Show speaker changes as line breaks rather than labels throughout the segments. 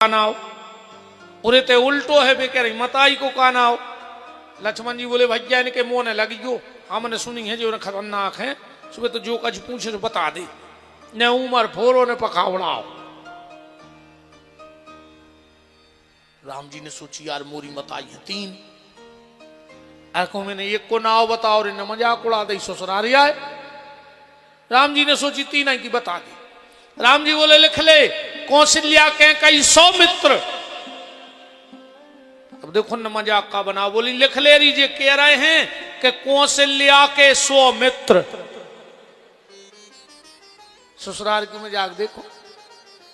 कानाओ उरे ते उल्टो है बेचारी मताई को कानाओ। लक्ष्मण जी बोले भैया इनके मुंह ने लगी गयो, हमने सुनी है जो खतरनाक है, सुबह तो जो कुछ पूछे तो बता दे, न उमर फोरो ने पकावड़ाओ। राम जी ने सोची यार मोरी मताई है तीन, ऐको मैंने एक को नाव बताओ रे, न मजाक उड़ा दे ससुरारी आए। राम जी ने सोची तीन है कि बता दे। राम जी बोले लिख ले कौशल्या के कई सौमित्र। अब देखो न मजाक का बना, बोली लिख ले लीजिए, कह रहे हैं कि कौशल्या के सौमित्र। ससुराल की मजाक देखो,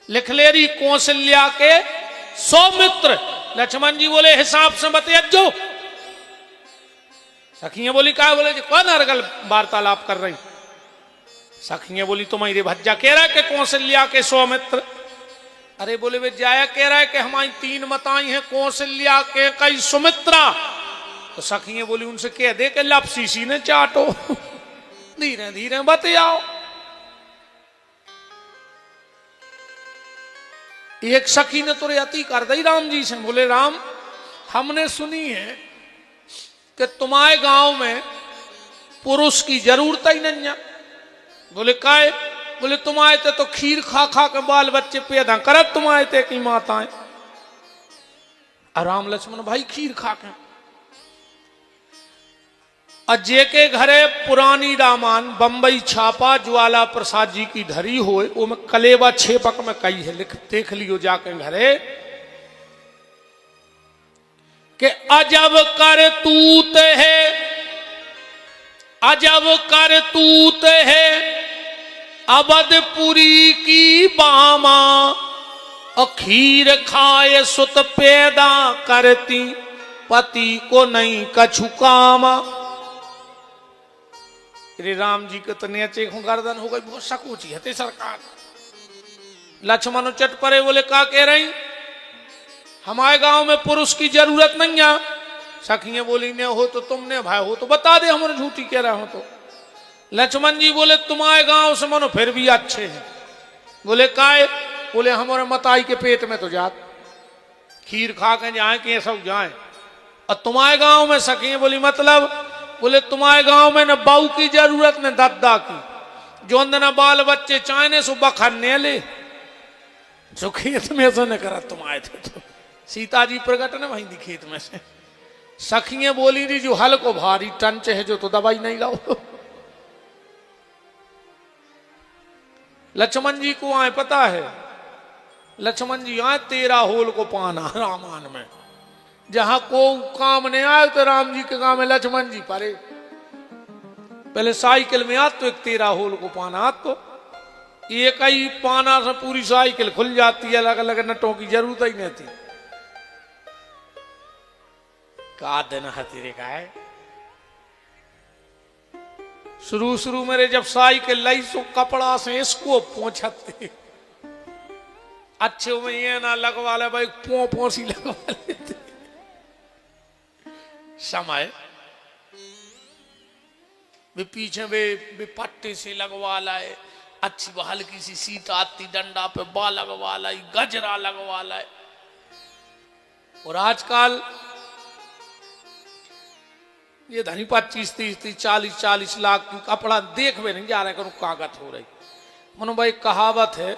लिख ले रही कौशल्या के सौमित्र। लक्ष्मण जी बोले हिसाब से बतियो। सखियां बोली क्या, बोले कौन अरगल वार्तालाप कर रही। सखियां बोली तुम्हारी भज्जा कह रहा है कि कौशल्या के सौमित्र। अरे बोले वे जाया कह रहा है कि हमारी तीन मताई हैं, कौशल्या के कई सुमित्रा। तो सखियां बोली उनसे कह दे कि लपसीसी ने चाटो, धीरे धीरे बतियाओ। एक सखी ने तो अति कर दी राम जी से, बोले राम हमने सुनी है कि तुम्हारे गांव में पुरुष की जरूरत ही नहीं है। बोले काय, बोले तुम्हारे ते तो खीर खा खा के बाल बच्चे पैदा करत तुम्हारे ते की माताएं। राम लक्ष्मण भाई खीर खा के अजय के घरे पुरानी रामायण बंबई छापा ज्वाला प्रसाद जी की धरी होए, वो में कलेवा छेपक में कई है, लिख देख लियो जाके घरे कि अजब कर तूत है, अजब कर तूत है अवधपुरी की बामा, खीर खाए सुत पैदा करती पति को नहीं कछु कामा। श्री राम जी के तनिया चेक गर्दन हो गई, बहुत सकूची है सरकार। लक्ष्मण चट परे, बोले का कह रही, हमारे गांव में पुरुष की जरूरत नहीं है। सखियां बोली ने हो तो तुमने भाई हो तो बता दे, हमारे झूठी कह रहे हो तो। लक्ष्मण जी बोले तुम्हारे गांव से मनो फिर भी अच्छे हैं। बोले काय, बोले हमारे मताई के पेट में तो जात, खीर खा के जाए कि सब जाए। और तुम्हारे गांव में सखियां बोली मतलब, बोले तुम्हारे गांव में न बहू की जरूरत न दद्दा की, जो न बाल बच्चे चाहने सो बखरने ले, जो खेत में से न करा तुम आए थे तो सीता जी प्रकट न वहीं खेत में से। सखियां बोली थी जो हल को भारी टंच है जो तो दवाई नहीं लाओ। लक्ष्मण जी को आए पता है, लक्ष्मण जी आए 13 होल को पाना रामायण में, जहां को काम नहीं आए तो राम जी के काम में लक्ष्मण जी परे। पहले साइकिल में आ तो एक 13 होल को पाना आ, तो एक ही पाना से पूरी साइकिल खुल जाती है, अलग अलग नटों की जरूरत ही नहीं थी। का दिन है तेरे का है। शुरू शुरू मेरे जब साइकिल लाई तो कपड़ा से इसको पहुंचते अच्छे में ये ना लगवा ले भाई, पोसी लगवा लेते। समय वे पीछे वे पट्टे से लगवा लाए, अच्छी हल्की सी सीट आती डंडा पे बा लगवा लाई, गजरा लगवा लाए। और आजकल ये धनी 25, 30, 40 लाख की कपड़ा देख भी नहीं जा रहा, करूं कागत हो रही। मनो भाई कहावत है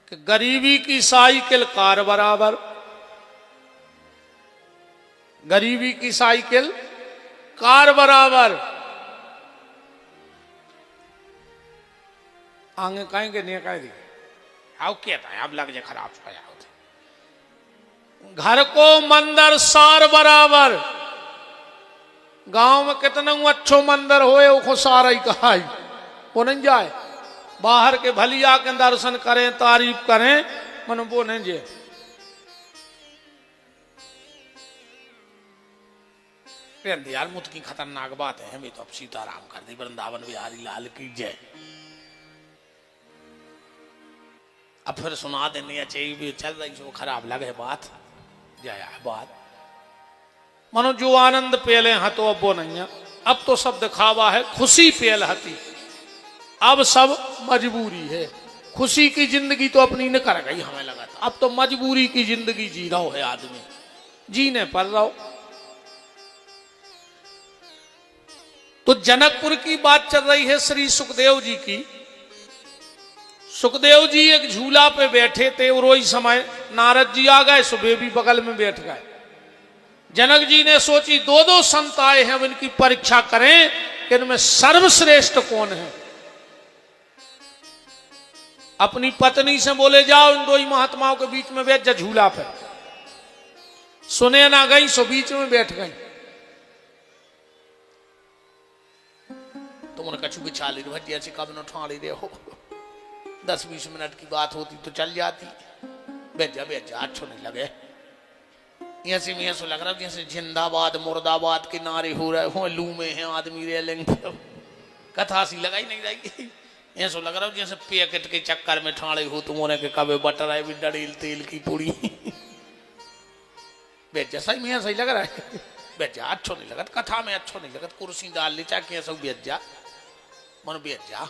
कि गरीबी की साइकिल कार बराबर, गरीबी की साइकिल कार बराबर। आगे कहेंगे नहीं कहेंगे आओ कहता है, अब लग जाए खराब होते। घर को मंदिर सार बराबर, गांव में कितना अच्छो मंदिर होए वो सारा ही कहा वो नहीं जाए। बाहर के भलिया के दर्शन करें तारीफ करें मन वो नहीं जे। यार मुत की खतरनाक बात है, हमें तो अब सीताराम कर दी, वृंदावन बिहारी लाल की जय। अब फिर सुना देनी चाहिए, चल रही जो खराब लगे बात जया बात। मनो जो आनंद पेले हैं तो अब वो नहीं है, अब तो सब दिखावा है, खुशी पेल हती, अब सब मजबूरी है। खुशी की जिंदगी तो अपनी न कर गई, हमें लगा था अब तो मजबूरी की जिंदगी जी रहा है आदमी, जीने पर रहो। तो जनकपुर की बात चल रही है श्री सुखदेव जी की। सुखदेव जी एक झूला पे बैठे थे और वही समय नारद जी आ गए, सुबह भी बगल में बैठ गए। जनक जी ने सोची दो दो संत आए हैं, अब इनकी परीक्षा करें कि इनमें सर्वश्रेष्ठ कौन है। अपनी पत्नी से बोले जाओ इन दो ही महात्माओं के बीच में बैठ जा झूला पे। सुने ना गई सो बीच में बैठ गई। तुमने कछु बिछा ली भजिया से कब न उठा रहे हो, 10-20 मिनट की बात होती तो चल जाती। बैठ जा अच्छो नहीं लगे। ऐसे में ऐसा लग रहा है जैसे जिंदाबाद मुर्दाबाद के नारे हो रहे हो, लू में है आदमी रेलिंग, कथा सी लगाई नहीं जाएगी। ऐसा लग रहा है जैसे पैकेट के चक्कर में ठाड़े हो तुमने के कबे बटर है भी डरील तेल की पूरी। बैठ जा, सही में ऐसा ही लग रहा है। बैठ जा, अच्छो नहीं लगत, कथा में अच्छो नहीं लगत। कुर्सी डाल ले चाहे कैसा बैठ जा, मन बैठ जा।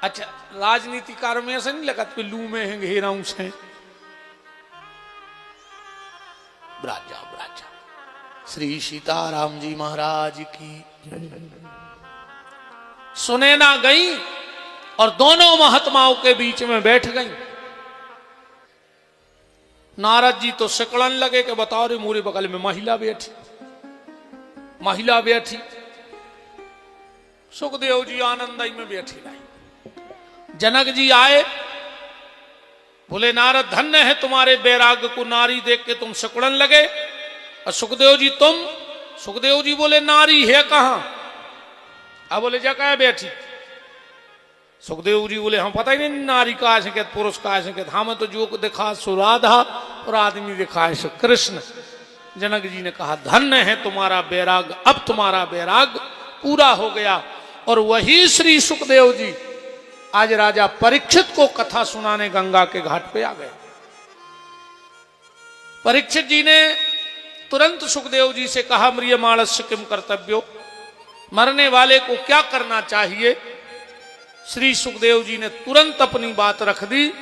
अच्छा राजनीतिकार में ऐसा नहीं लगता कि लू में है घेराऊ से। ब्राजा श्री सीताराम जी महाराज की। सुने ना गई और दोनों महात्माओं के बीच में बैठ गई। नारद जी तो सिकड़न लगे कि बताओ रे मोरे बगल में महिला बैठी। सुखदेव जी आनंदई में बैठी रही। जनक जी आए, बोले नारद धन्य है तुम्हारे बैराग्य को, नारी देख के तुम सिकुड़न लगे। और सुखदेव जी तुम? सुखदेव जी बोले नारी है कहां? अब बोले जा कहा बैठी। सुखदेव जी बोले हम पता ही नहीं नारी का है क्या पुरुष का है क्या, हमें तो जो दिखा सो राधा और आदमी दिखा है सो कृष्ण। जनक जी ने कहा धन्य है तुम्हारा बैराग, अब तुम्हारा बैराग पूरा हो गया। और वही श्री सुखदेव जी आज राजा परीक्षित को कथा सुनाने गंगा के घाट पे आ गए। परीक्षित जी ने तुरंत सुखदेव जी से कहा म्रियमाणस्य किम कर्तव्यो, मरने वाले को क्या करना चाहिए। श्री सुखदेव जी ने तुरंत अपनी बात रख दी।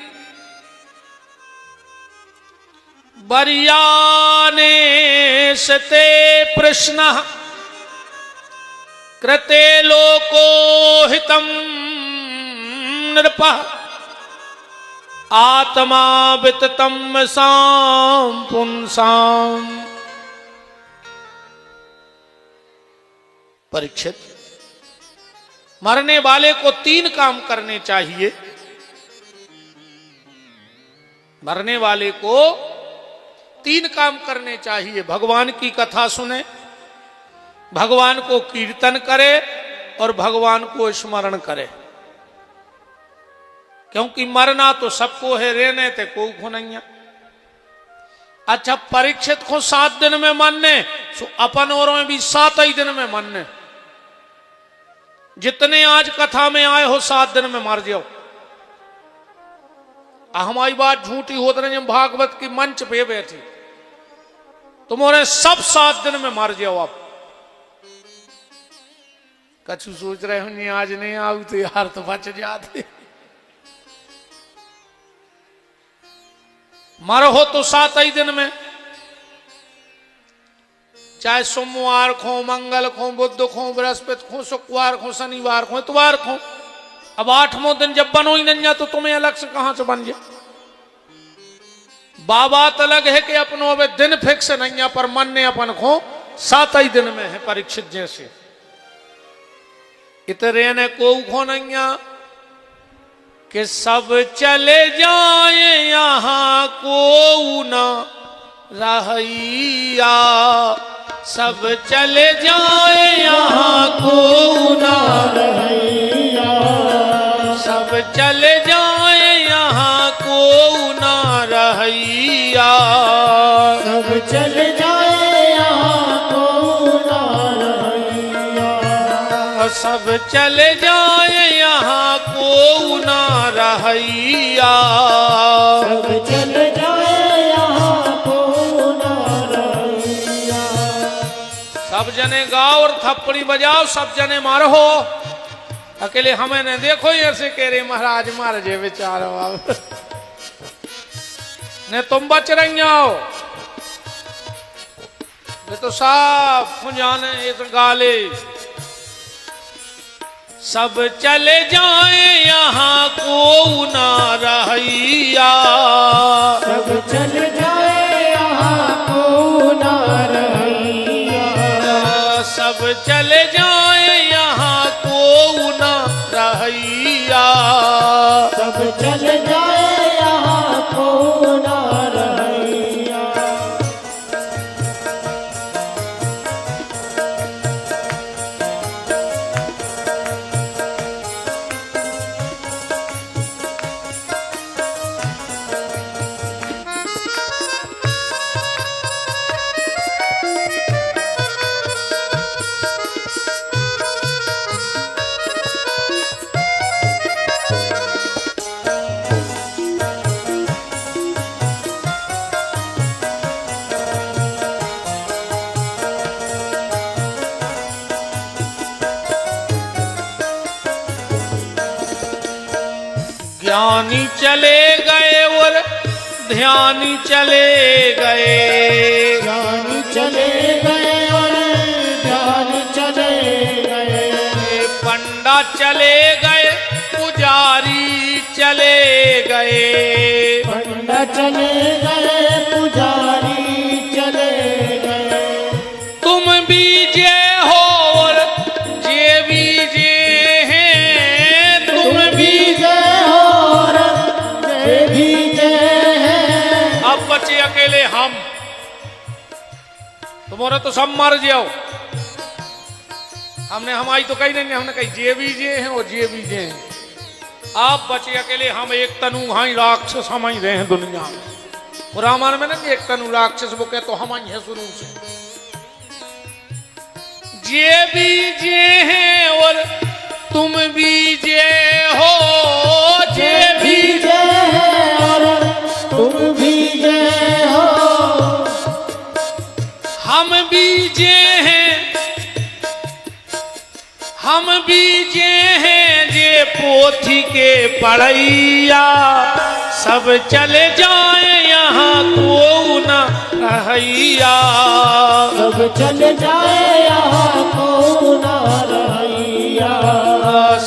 बरियाने सते प्रश्न कृते लोको हितम नृप आत्मा विततम साम पुंसाम। परीक्षित, मरने वाले को 3 काम करने चाहिए। मरने वाले को 3 काम करने चाहिए। भगवान की कथा सुने, भगवान को कीर्तन करे और भगवान को स्मरण करे। क्योंकि मरना तो सबको है, रहने ते को नहीं है। अच्छा परीक्षित को 7 दिन में मरने, सो अपन और में भी 7 ही दिन में मरने। जितने आज कथा में आए हो 7 दिन में मर जाओ। हमारी बात झूठी हो तो नहीं, हम भागवत की मंच पे बैठे, तुम्हारे सब 7 दिन में मर जाओ। आप कछु सोच रहे हो नहीं आज नहीं आऊ तो यार तो बच जाते। मर हो तो 7 ही दिन में, चाहे सोमवार खो, मंगल खो, बुध खो, बृहस्पति खो, शुक्रवार खो, शनिवार खो, इतवार खो। अब 8वां दिन जब बनो ही नहीं तो तुम्हें अलग से कहां से बन जाए। बात अलग है कि अपनों में दिन फिक्स नहीं है, पर मन ने अपन खो 7 ही दिन में है। परीक्षित जैसे इतने ने को खो नहीं कि सब चले जाए यहाँ को ना रहिया, सब चले जाए यहाँ को ना रहिया, सब चले जाए यहाँ को ना रहिया,
सब चले जाए यहाँ को ना रहिया,
सब चले जाए यहाँ को ना रहिया,
सब चले जाए यहाँ को ना रहिया।
सब जने गाओ और थप्पड़ी बजाओ, सब जने मारो। अकेले हमें ने देखो ये ऐसे कह रहे महाराज मार जे बेचारो अब ने तुम बच रही हो ये तो साफ जाने इस गाले सब चले जाए यहाँ को ना रहिया
सब चल जाए यहाँ को ना रहिया
सब चले जाए यहाँ को ना रहिया
सब चल जाए यहाँ को ना रहिया
ज्ञानी चले गए और ध्यानी चले गए
ज्ञानी चले गए और ध्यानी चले गए
पंडा चले गए पुजारी चले गए
पंडा चले गए पुजारी चले गए
तुम भी जे हो और जे भी जे हैं तुम भी
जय हो और जय भी जय है
अब बचे अकेले हम तुम्हारा तो सब मर जाओ हमने हमारी तो कही नहीं हमने कही जे भी जे हैं और जे भी जे हैं आप बचे अकेले हम एक तनु हाई राक्षस हम ही रहे हैं दुनिया में और रामायण में ना कि एक तनु राक्षस वो कहते तो हम ही है शुरू से जे भी जे हैं और तुम भी जे हो जे भी
जय है और तुम भी जय हो
हम भी जे हैं हम भी जे हैं जे पोथी के पढ़ैया सब चले जाए यहाँ को न रहैया
सब चल जाए यहाँ को ना रहिया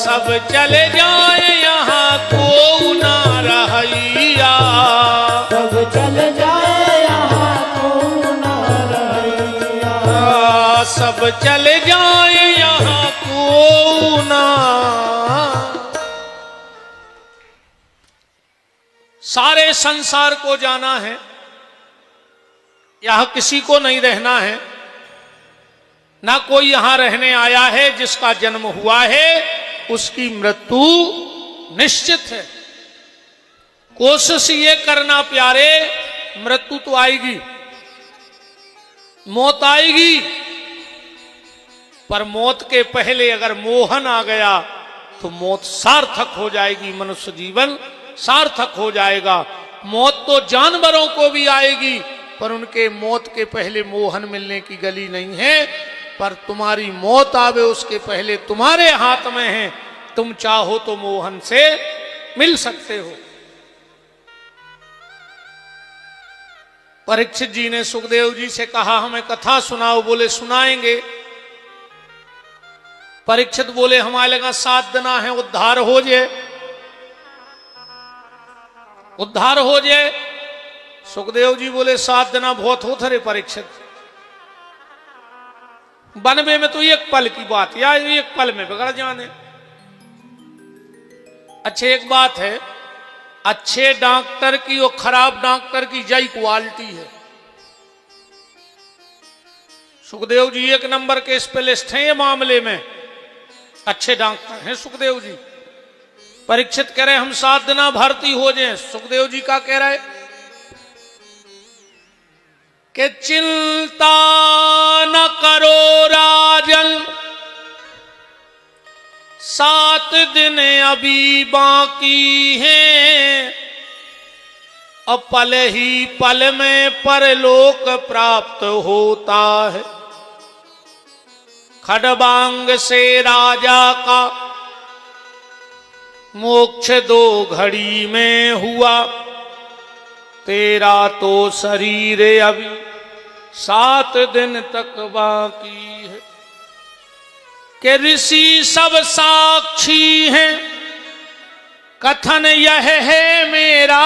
सब चले जाए यहाँ को न रहैया
सब चल जाए यहाँ को ना रहिया
सब चले जाए यहाँ को ना सारे संसार को जाना है यहां किसी को नहीं रहना है ना कोई यहां रहने आया है जिसका जन्म हुआ है उसकी मृत्यु निश्चित है कोशिश ये करना प्यारे मृत्यु तो आएगी मौत आएगी पर मौत के पहले अगर मोहन आ गया तो मौत सार्थक हो जाएगी मनुष्य जीवन सार्थक हो जाएगा मौत तो जानवरों को भी आएगी पर उनके मौत के पहले मोहन मिलने की गली नहीं है पर तुम्हारी मौत आवे उसके पहले तुम्हारे हाथ में है तुम चाहो तो मोहन से मिल सकते हो परीक्षित जी ने सुखदेव जी से कहा हमें कथा सुनाओ बोले सुनाएंगे परीक्षित बोले हमारे लगा 7 दिन है उद्धार हो जाए उद्धार हो जाए सुखदेव जी बोले 7 दिन बहुत हो थे परीक्षित बनवे में तो एक पल की बात या एक पल में बिगड़ जाने अच्छे एक बात है अच्छे डॉक्टर की और खराब डॉक्टर की जय क्वालिटी है सुखदेव जी 1 नंबर के स्पेशलिस्ट हैं ये मामले में अच्छे डॉक्टर हैं सुखदेव जी परीक्षित कह रहे हम 7 दिन भर्ती हो जाए सुखदेव जी का कह रहे कि चिंता न करो राजन 7 दिन अभी बाकी हैं अब पल ही पल में परलोक प्राप्त होता है खडबांग से राजा का मोक्ष दो घड़ी में हुआ, तेरा तो शरीर अभी 7 दिन तक बाकी है। के ऋषि सब साक्षी हैं, कथन यह है मेरा,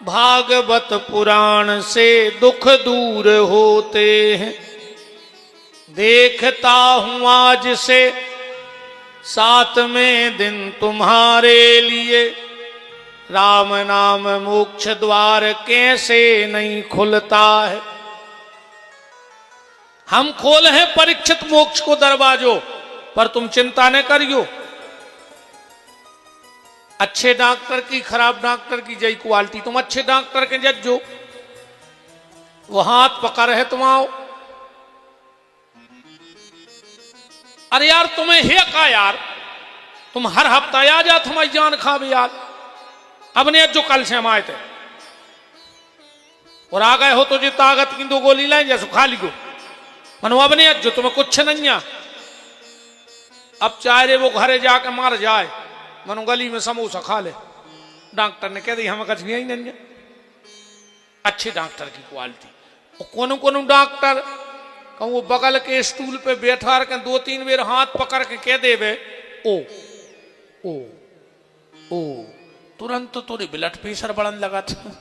भागवत पुराण से दुख दूर होते हैं। देखता हूं आज से 7वें दिन तुम्हारे लिए, राम नाम मोक्ष द्वार कैसे नहीं खुलता है। हम खोल हैं परीक्षित मोक्ष को दरवाजों, पर तुम चिंता न करियो। अच्छे डॉक्टर की खराब डॉक्टर की जय क्वालिटी, तुम अच्छे डॉक्टर के जज्जो, वो हाथ पकड़ है तुम आओ। अरे यार तुम्हें है का यार, तुम हर हफ्ता आ जा, तुम्हारी जान खावे यार। अब ने जो कल से हम आए थे और आ गए हो तो जो ताकत की 2 गोली लाए जैसे खा लियो। मनो अब ने जो तुम्हें कुछ नहीं है, अब चाहे वो घरे जाके मार जाए, मनो गली में समोसा खा ले। डॉक्टर ने कह दी हमें कुछ भी नहीं है। अच्छे डॉक्टर की क्वालिटी। और कोनो डॉक्टर कहूँ वो बगल के स्टूल पे बैठा के 2-3 बेर हाथ पकड़ के कह देवे ओ ओ ओ, तुरंत तो तोरे ब्लड प्रेशर बढ़न लगा था।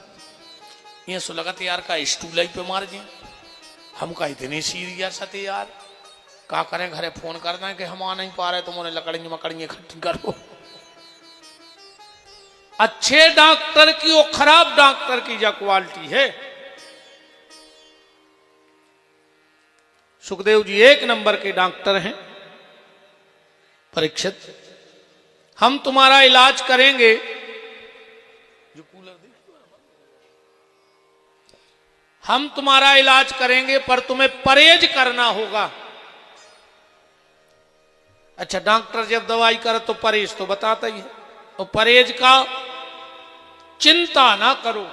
ये सो लगा यार का स्टूल ही पे मार दिए। हम का इतने सीरियस थे यार, का करें घरे फोन कर दें कि हम आ नहीं पा रहे, तुमने लकड़ियां मकड़ियां इकट्ठी करो। अच्छे डॉक्टर की और खराब डॉक्टर की जो क्वालिटी है। सुखदेव जी 1 नंबर के डॉक्टर हैं। परीक्षित, हम तुम्हारा इलाज करेंगे। जो कूलर दे, हम तुम्हारा इलाज करेंगे, पर तुम्हें परहेज करना होगा। अच्छा, डॉक्टर जब दवाई करे तो परहेज तो बताता ही है, तो परहेज का चिंता ना करो।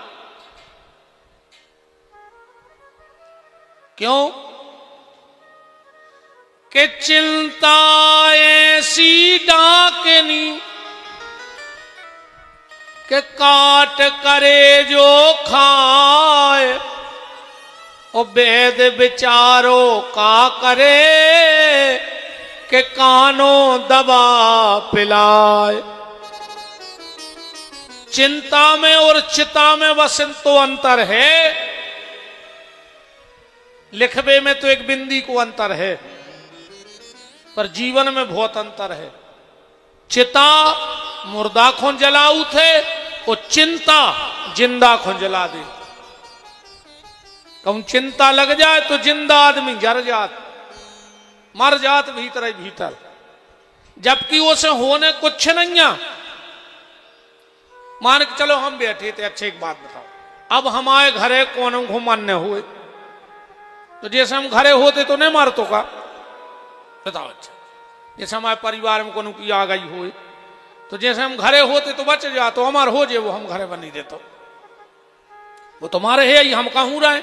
क्यों कि चिंता ऐसी डाकनी के काट करे जो खाए, और वेद विचारो का करे के कानों दबा पिलाए। चिंता में और चिता में वसंत तो अंतर है, लिखबे में तो एक बिंदी को अंतर है, पर जीवन में बहुत अंतर है। चिता मुर्दा को जलाऊ थे, और चिंता जिंदा को जला दे। कहूं चिंता लग जाए तो जिंदा आदमी जर जात, मर जात भीतर ही भीतर, जबकि उसे होने कुछ नहीं है। मान के चलो हम बैठे थे, अच्छे एक बात बताओ, अब हमारे घरे कौन घुमाने हुए, तो जैसे हम घरे होते तो नहीं मारतो का, बताओ। अच्छा, जैसे हमारे परिवार में कोनो की आ गई हो, तो जैसे हम घरे होते तो बच जा, तो हमारे हो जे वो हम घरे बनी देते, वो तुम्हारे है ही, हम कहूँ रहे।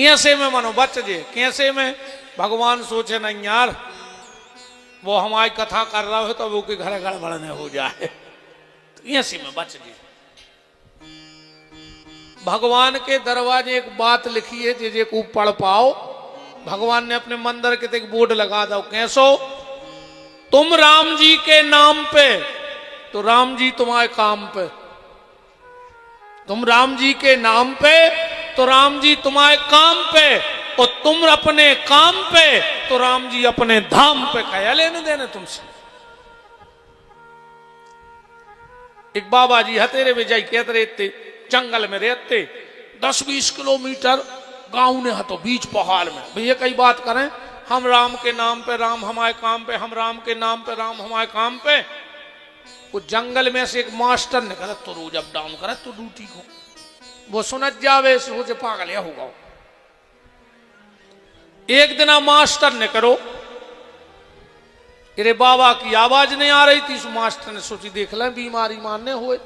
ऐसे में मनो बच जे, कैसे में भगवान सोचे नहीं यार वो हमारी कथा कर रहा हो तो वो के घर गड़बड़ न हो जाए, तो ऐसे में बच जे। भगवान के दरवाजे एक बात लिखी है जे को पढ़ पाओ। भगवान ने अपने मंदिर के एक बोर्ड लगा दो, कैसो तुम राम जी के नाम पे तो राम जी तुम्हारे काम पे, तुम राम जी के नाम पे तो राम जी तुम्हारे काम पे, और तुम अपने काम पे तो राम जी अपने धाम पे। क्या लेने देने तुमसे। एक बाबा जी हतेरे में जाई कहते रहते, जंगल में रहते, 10-20 किलोमीटर गांव ने हतो बीच पहाड़ में। भैया कई बात करें, हम राम के नाम पे राम हमारे काम पे, हम राम के नाम पे राम हमारे काम पे। वो जंगल में से एक मास्टर ने कहा तो रोज अप डाउन करे तो ड्यूटी को, वो सुनत जावे सोचे पागल या होगा। एक दिन मास्टर ने करो, अरे बाबा की आवाज नहीं आ रही थी, मास्टर ने सोची देख ले बीमारी मानने हुए।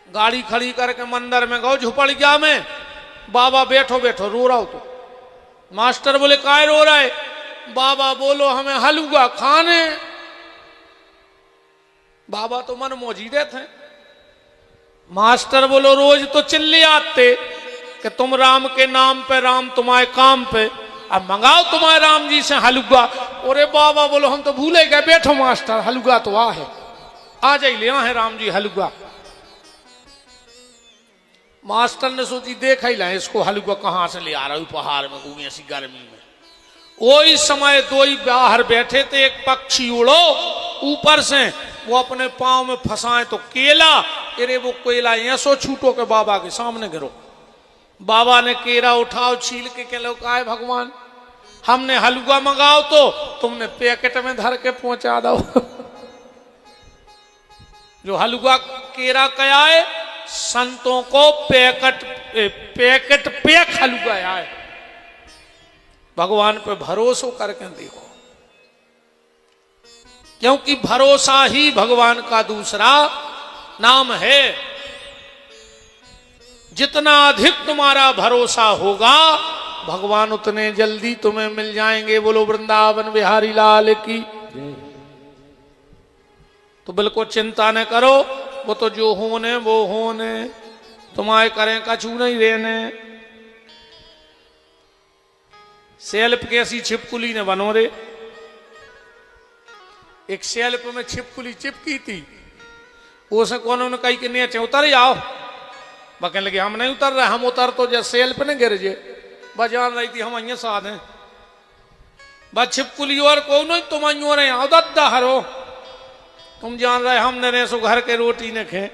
गाड़ी खड़ी करके मंदिर में गो, झुपड़ गया मैं, बाबा बैठो बैठो रो रहा हो। तो मास्टर बोले काय रो रहा है। बाबा बोलो हमें हलवा खाने। बाबा तो मन मौजीदे थे। मास्टर बोलो रोज तो चिल्ले आते कि तुम राम के नाम पे, राम तुम्हारे काम पे, अब मंगाओ तुम्हारे राम जी से हलवा। अरे बाबा बोलो हम तो भूले गए, बैठो मास्टर हलवा तो आ है, आ जाइए ले है राम जी हलवा। मास्टर ने सोची देख ही ला इसको हलवा कहां से ले आ रहा हूं, पहाड़ में घूमी ऐसी गर्मी में। वही समय दो ही बाहर बैठे थे, एक पक्षी उड़ो ऊपर से, वो अपने पांव में फंसाए तो केला, अरे वो केला ऐसो छूटो के बाबा के सामने गिरो। बाबा ने केरा उठाओ छील के कह लो काय भगवान, हमने हलवा मंगाओ तो तुमने पैकेट में धर के पहुंचा दो। जो हलवा केरा क्या है, संतों को पैकेट पैक हलवा है। भगवान पे भरोसा करके देखो, क्योंकि भरोसा ही भगवान का दूसरा नाम है। जितना अधिक तुम्हारा भरोसा होगा, भगवान उतने जल्दी तुम्हें मिल जाएंगे। बोलो वृंदावन बिहारी लाल की। तो बिल्कुल चिंता न करो, वो तो जो होने वो होने, तुम्हारे करें कछु नहीं रहने। सेल्फ कैसी छिपकुली ने बनो रे। एक सेल्फ में छिपकुली चिपकी थी, उसे कौन ने कही कि नीचे उतर जाओ, बकने लगे हम नहीं उतर रहे, हम उतर तो जैसे सेल्फ ने गिर जे। बस जान रही थी हम अं साथ हैं, बस छिपकुली और को नहीं, तुम अं रहे आओ दद्दा हरो, तुम जान रहे हमने रे सो घर के रोटी ने खे।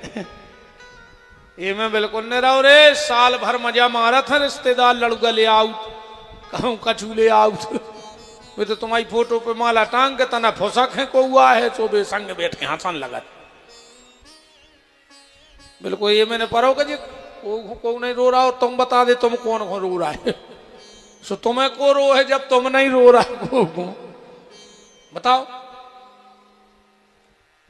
ये मैं बिल्कुल नहीं रहो रे, साल भर मजा मारा था, रिश्तेदार लड़ुगा ले आउट, कहूँ कछू ले आउट। वे तो तुम्हारी फोटो पे माला टांग के तना फुसक है को हुआ है, चोबे संग बैठ के हंसन लगा। बिल्कुल ये मैंने पढ़ो कि जी को नहीं रो रहा, और तुम बता दे तुम कौन रो रहा है। सो तुम्हें को रो है जब तुम नहीं रो रहा को बताओ।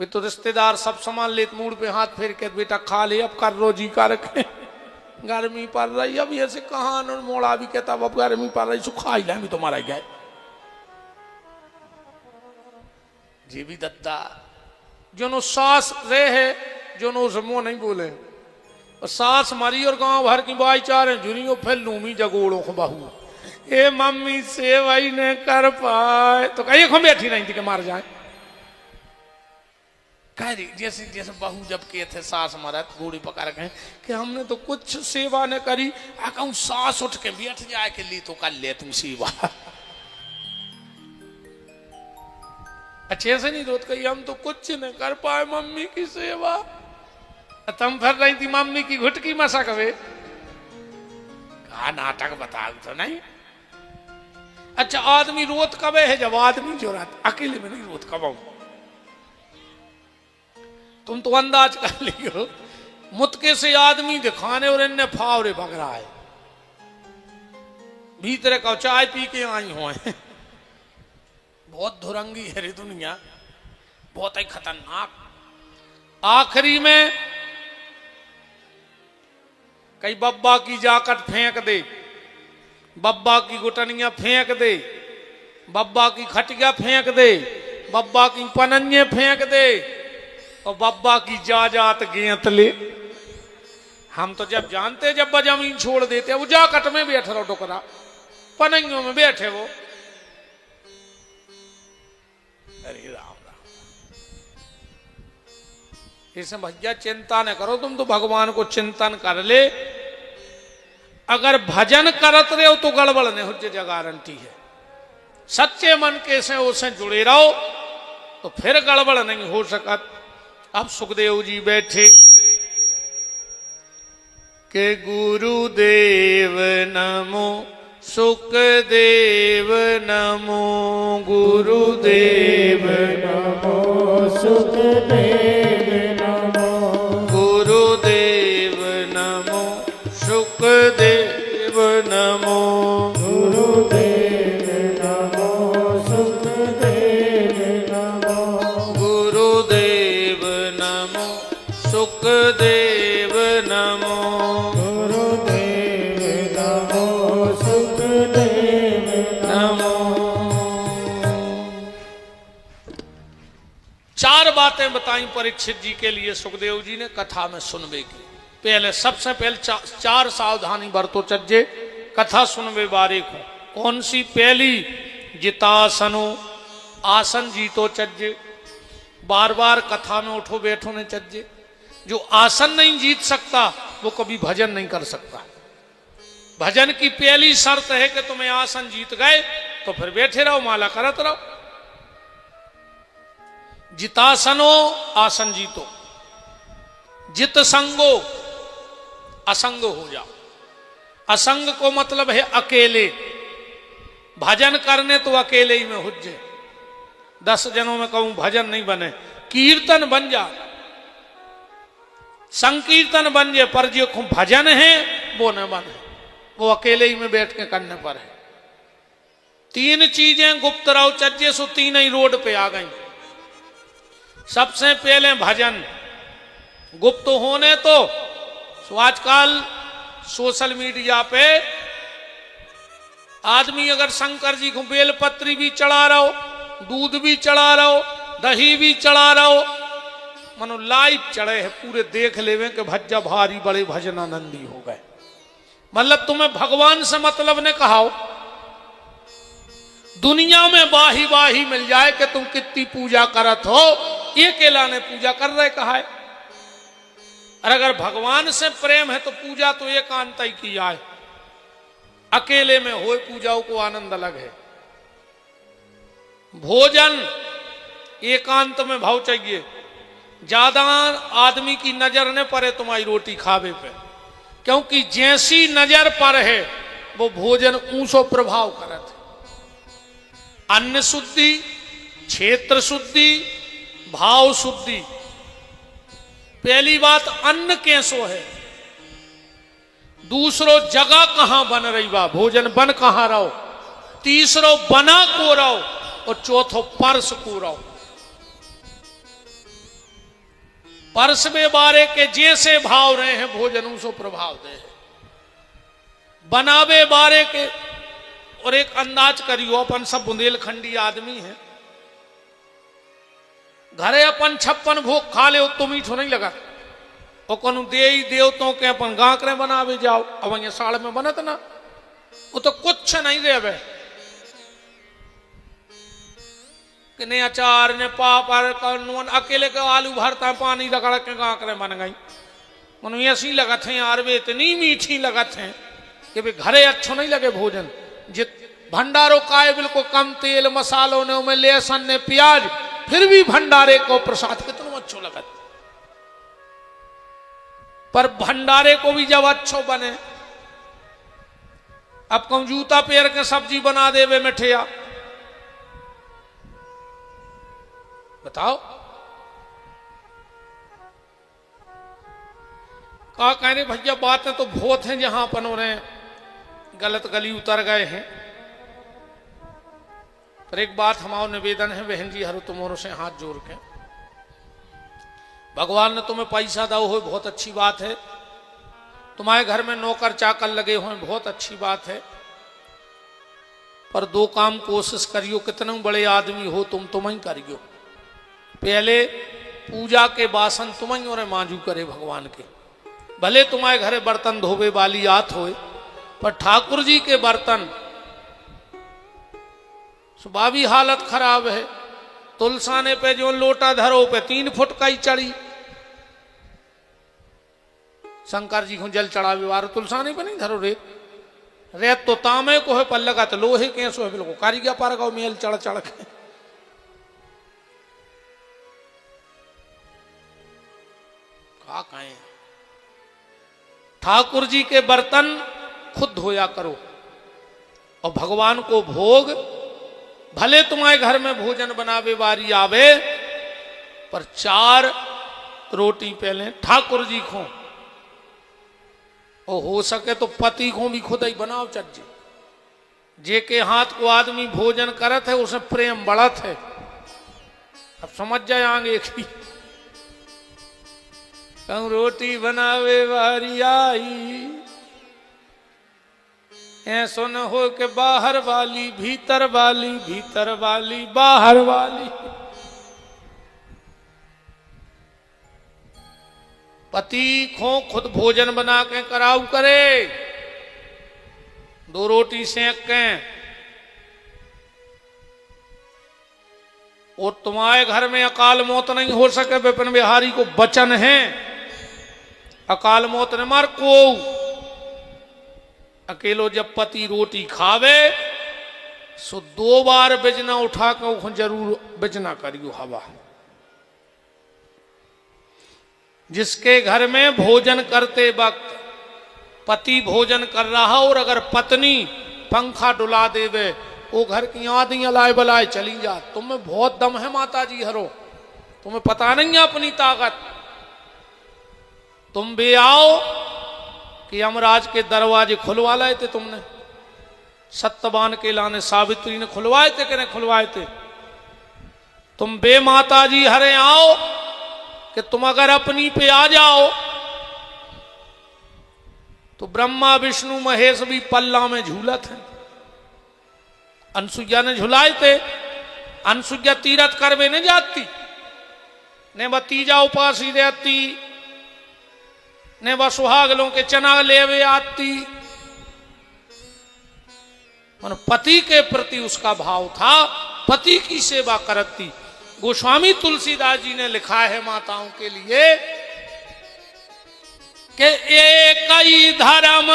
वे तो रिश्तेदार सब सामान ले मूड पे हाथ फेर के बेटा खा ले, अब कर रोजी का रखे, गर्मी पड़ रही। अब ऐसे कहा मोड़ा भी कहता अब गर्मी पड़ रही, सुखा ही भी तुम्हारा गए जी भी दद्दा। जो सास रे है, जो उस मुंह नहीं बोले, और सास मरी और गांव भर की भाईचारे जुनियो फिर लूमी जगोड़ो को बहू, ए मम्मी से वही ने कर पाए तो कहीं को बैठी नहीं थी कि मार जाए। कह रही जैसे जैसे बहू जब के थे सास मरत बूढ़ी पकड़ के कि हमने तो कुछ सेवा न करी, कहूँ सास उठ के बैठ जाए के लिए तो कर ले तुम सेवा। अच्छे से नहीं रोत कही हम तो कुछ न कर पाए मम्मी की सेवा। तुम फिर रही थी मम्मी की घुटकी मसक वे, कहा नाटक बता तो नहीं। अच्छा आदमी रोत कबे है, जब आदमी जो रात अकेले में नहीं रोत कब। तुम तो अंदाज कर लियो, मुतके से आदमी दिखाने और इन्हें फावरे भग रहा है, भीतर का चाय पी के आई हो। बहुत धुरंगी है रे दुनिया, बहुत ही खतरनाक। आखिरी में कई बब्बा की जाकट फेंक दे, बब्बा की गुटनिया फेंक दे, बब्बा की खटिया फेंक दे, बब्बा की पनन्ये फेंक दे, और बब्बा की जाजात गेंत ले। हम तो जब जानते जब जमीन छोड़ देते, वो जाकट में बैठ रहो टुकड़ा, पनंगियों में बैठे वो। अरे राम राम, इसे भैया चिंता न करो, तुम तो भगवान को चिंतन कर ले। अगर भजन करत रहे हो तो गड़बड़ नहीं हो, जगह गारंटी है। सच्चे मन के से उसे जुड़े रहो तो फिर गड़बड़ नहीं हो सकत। अब सुखदेव जी बैठे के गुरुदेव नमो, सुखदेव नमो, गुरुदेव
नमो सुखदेव नमो,
गुरुदेव नमो, सुखदेव नमो,
गुरुदेव नमो सुखदेव नमो,
गुरुदेव नमो, सुखदेव नमो,
गुरुदेव नमो सुखदेव
नमो, चार बातें बताई परीक्षित जी के लिए सुखदेव जी ने कथा में सुनवे की। पहले सबसे पहले चार सावधानी बरतो चज्जे कथा सुनवे बारे को। कौन सी? पहली, जितासनो, आसन जीतो चज्जे। बार बार कथा में उठो बैठो ने चज्जे। जो आसन नहीं जीत सकता वो कभी भजन नहीं कर सकता। भजन की पहली शर्त है कि तुम्हें आसन जीत गए तो फिर बैठे रहो, माला करत रहो। जितासनो, आसन जीतो। जित संगो, असंग हो जाओ। असंग को मतलब है अकेले। भजन करने तो अकेले ही में हुज्जे। 10 जनों में कहूं भजन नहीं बने, कीर्तन बन जा, संकीर्तन बन जाए, पर जो भजन है वो न बने, वो अकेले ही में बैठ के करने पर है। 3 चीजें गुप्त रहो चज्जे, सो 3 ही रोड पे आ गई। सबसे पहले भजन गुप्त होने तो आजकल सोशल मीडिया पे आदमी अगर शंकर जी को बेलपत्री भी चढ़ा रहा हो, दूध भी चढ़ा रहा हो, दही भी चढ़ा रहा हो, मनो लाइव चढ़े है, पूरे देख लेवे कि भज्जा भारी बड़े भजनानंदी हो गए। मतलब तुम्हें भगवान से मतलब ने कहा हो, दुनिया में बाही बाही मिल जाए कि तुम कितनी पूजा करत हो, ये केला ने पूजा कर रहे कहा है। और अगर भगवान से प्रेम है तो पूजा तो एकांत ही की जाए, अकेले में हो पूजाओं को आनंद अलग है। भोजन एकांत में भाव चाहिए, ज्यादा आदमी की नजर न पड़े तुम्हारी रोटी खावे पे, क्योंकि जैसी नजर पर है वो भोजन ऊंसो प्रभाव करत है। अन्न शुद्धि, क्षेत्र शुद्धि, भाव शुद्धि। पहली बात अन्न कैसो है, दूसरो जगह कहां बन रही बा, भोजन बन कहां रहो, तीसरो बना को रहो, और चौथो परस को रहो। परस में बारे के जैसे भाव रहे हैं भोजन उसो प्रभाव दे, बनावे बारे के। और एक अंदाज करियो, अपन सब बुंदेलखंडी आदमी हैं, घरे अपन 56 भोग खा ले तो मीठो नहीं लगा, और कनु दे देवतों के अपन गांकरे बनावे जाओ, अब ये साड़ में बनत ना, वो तो कुछ नहीं देवे कि ने अचार ने पापड़ कौन अकेले के आलू भरता पानी रगड़ के गांकरे बन गई। मनु ऐसी लगत है यार, वे इतनी मीठी लगत है कि वे घरे अच्छो नहीं लगे भोजन। जित भंडारों का है बिल्कुल कम तेल मसालों ने, उनमें लहसुन ने प्याज, फिर भी भंडारे को प्रसाद कितना अच्छो लगत। पर भंडारे को भी जब अच्छो बने, अब कम जूता पैर के सब्जी बना देवे मिठिया, बताओ का कहने भैया। बातें तो बहुत हैं जहां अपन उन्हें गलत गली उतर गए हैं, पर एक बात हमारा निवेदन है बहन जी, हर तुम्हारों से हाथ जोड़ के, भगवान ने तुम्हें पैसा दो हो बहुत अच्छी बात है, तुम्हारे घर में नौकर चाकर लगे हुए बहुत अच्छी बात है, पर 2 काम कोशिश करियो, कितने बड़े आदमी हो तुम ही करियो। पहले पूजा के बासन तुम ही और मांजू करे भगवान के, भले तुम्हारे घरे बर्तन धोवे वाली आत होए, पर ठाकुर जी के बर्तन सुबह भी हालत खराब है। तुलसाने पे जो लोटा धरो पे 3 फुट का ही चढ़ी, शंकर जी को जल चढ़ावे वारो तुलसाने पे नहीं धरो रे, रेत तो तांबे को है पर लगा तो लोहे कैसो है, बिल्कुल कारीगर पार गाओ मेल चढ़ चढ़ के। का कहें, ठाकुर जी के बर्तन खुद धोया करो, और भगवान को भोग, भले तुम्हारे घर में भोजन बनावे बारी आवे, पर 4 रोटी पहले ठाकुर जी को, और हो सके तो पति को भी खुद ही बनाओ चज्जे। जे के हाथ को आदमी भोजन करत है उसे प्रेम बढ़त है। अब समझ जाए आगे की कहूं रोटी बनावे वारी आई, ऐसो न हो के बाहर वाली भीतर वाली, भीतर वाली बाहर वाली। पति को खुद भोजन बना के कराऊ करे, 2 रोटी सेक के। और तुम्हारे घर में अकाल मौत नहीं हो सके, विपिन बिहारी को वचन है, अकाल मौत न मार को। अकेलो जब पति रोटी खावे सो 2 बार बिजना उठा के जरूर बिजना करियो हवा। जिसके घर में भोजन करते वक्त पति भोजन कर रहा और अगर पत्नी पंखा डुला देवे, वो घर की आधी अलाय बलाय चली जा। तुम्हें बहुत दम है माता जी हरो, तुम्हें पता नहीं है अपनी ताकत। तुम भी आओ कि यमराज के दरवाजे खुलवा लाए थे तुमने, सत्यवान के लाने सावित्री ने खुलवाए थे कि नहीं खुलवाए थे। तुम बे माता जी हरे आओ कि तुम अगर अपनी पे आ जाओ तो ब्रह्मा विष्णु महेश भी पल्ला में झूलत है। अनसुईया ने झुलाए थे, अनसुईया तीरथ करवे नहीं जाती, ने वह तीजा उपासी रहती, ने वह सुहागलों के चना लेवे आती। मन पति के प्रति उसका भाव था, पति की सेवा करती। गोस्वामी तुलसीदास जी ने लिखा है माताओं के लिए कि एक ही धर्म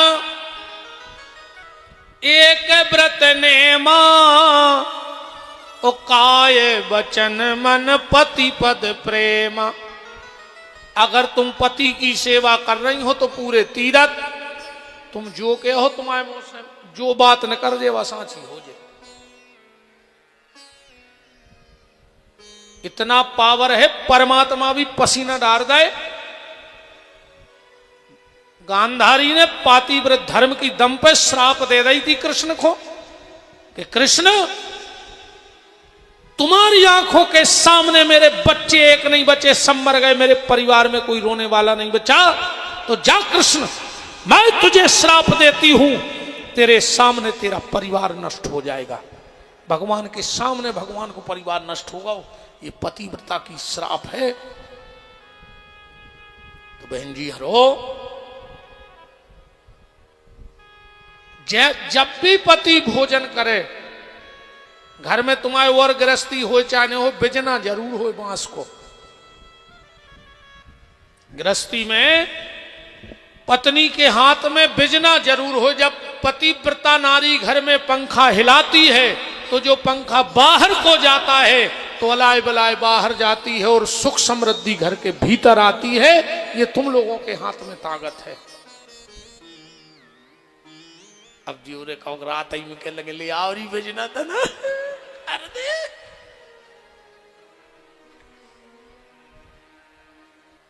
एक व्रत नेमा, ओ काय वचन मन पति पद प्रेम। अगर तुम पति की सेवा कर रही हो तो पूरे तीरथ, तुम जो के हो तुम्हारे मुंह से जो बात न कर दे वह साची हो जाए। इतना पावर है, परमात्मा भी पसीना डाल दे। गांधारी ने पातिव्रत धर्म की दम पे श्राप दे रही थी कृष्ण को कि कृष्ण तुम्हारी आंखों के सामने मेरे बच्चे एक नहीं बचे, सब मर गए, मेरे परिवार में कोई रोने वाला नहीं बचा, तो जा कृष्ण मैं तुझे श्राप देती हूं, तेरे सामने तेरा परिवार नष्ट हो जाएगा। भगवान के सामने भगवान को परिवार नष्ट होगा, ये पतिव्रता की श्राप है। तो बहन जी हरो, जब भी पति भोजन करे, घर में तुम्हारे और गृहस्थी हो चाहे हो, बिजना जरूर हो बांस को। गृहस्थी में पत्नी के हाथ में बिजना जरूर हो। जब पतिव्रता नारी घर में पंखा हिलाती है तो जो पंखा बाहर को जाता है तो अलाय बलाय बाहर जाती है और सुख समृद्धि घर के भीतर आती है। ये तुम लोगों के हाथ में ताकत है। अब जी उरे कहो रात ही में के लगे ले आओ री भेजना था ना, अरे दे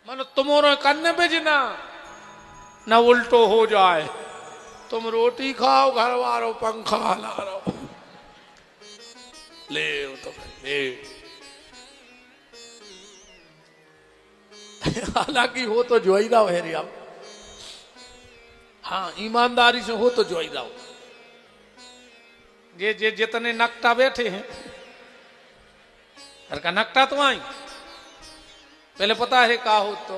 मन तुम्हारे कन्ने भेजना न उल्टो हो जाए। तुम रोटी खाओ, घर वालों पंखा हला रहो, ले तो ले। हालांकि हो तो जो ही रहो है रे, अब हाँ ईमानदारी से हो तो जो ही रहो। जे जितने नकटा बैठे हैं, घर का नकटा तो आई पहले पता है का हो तो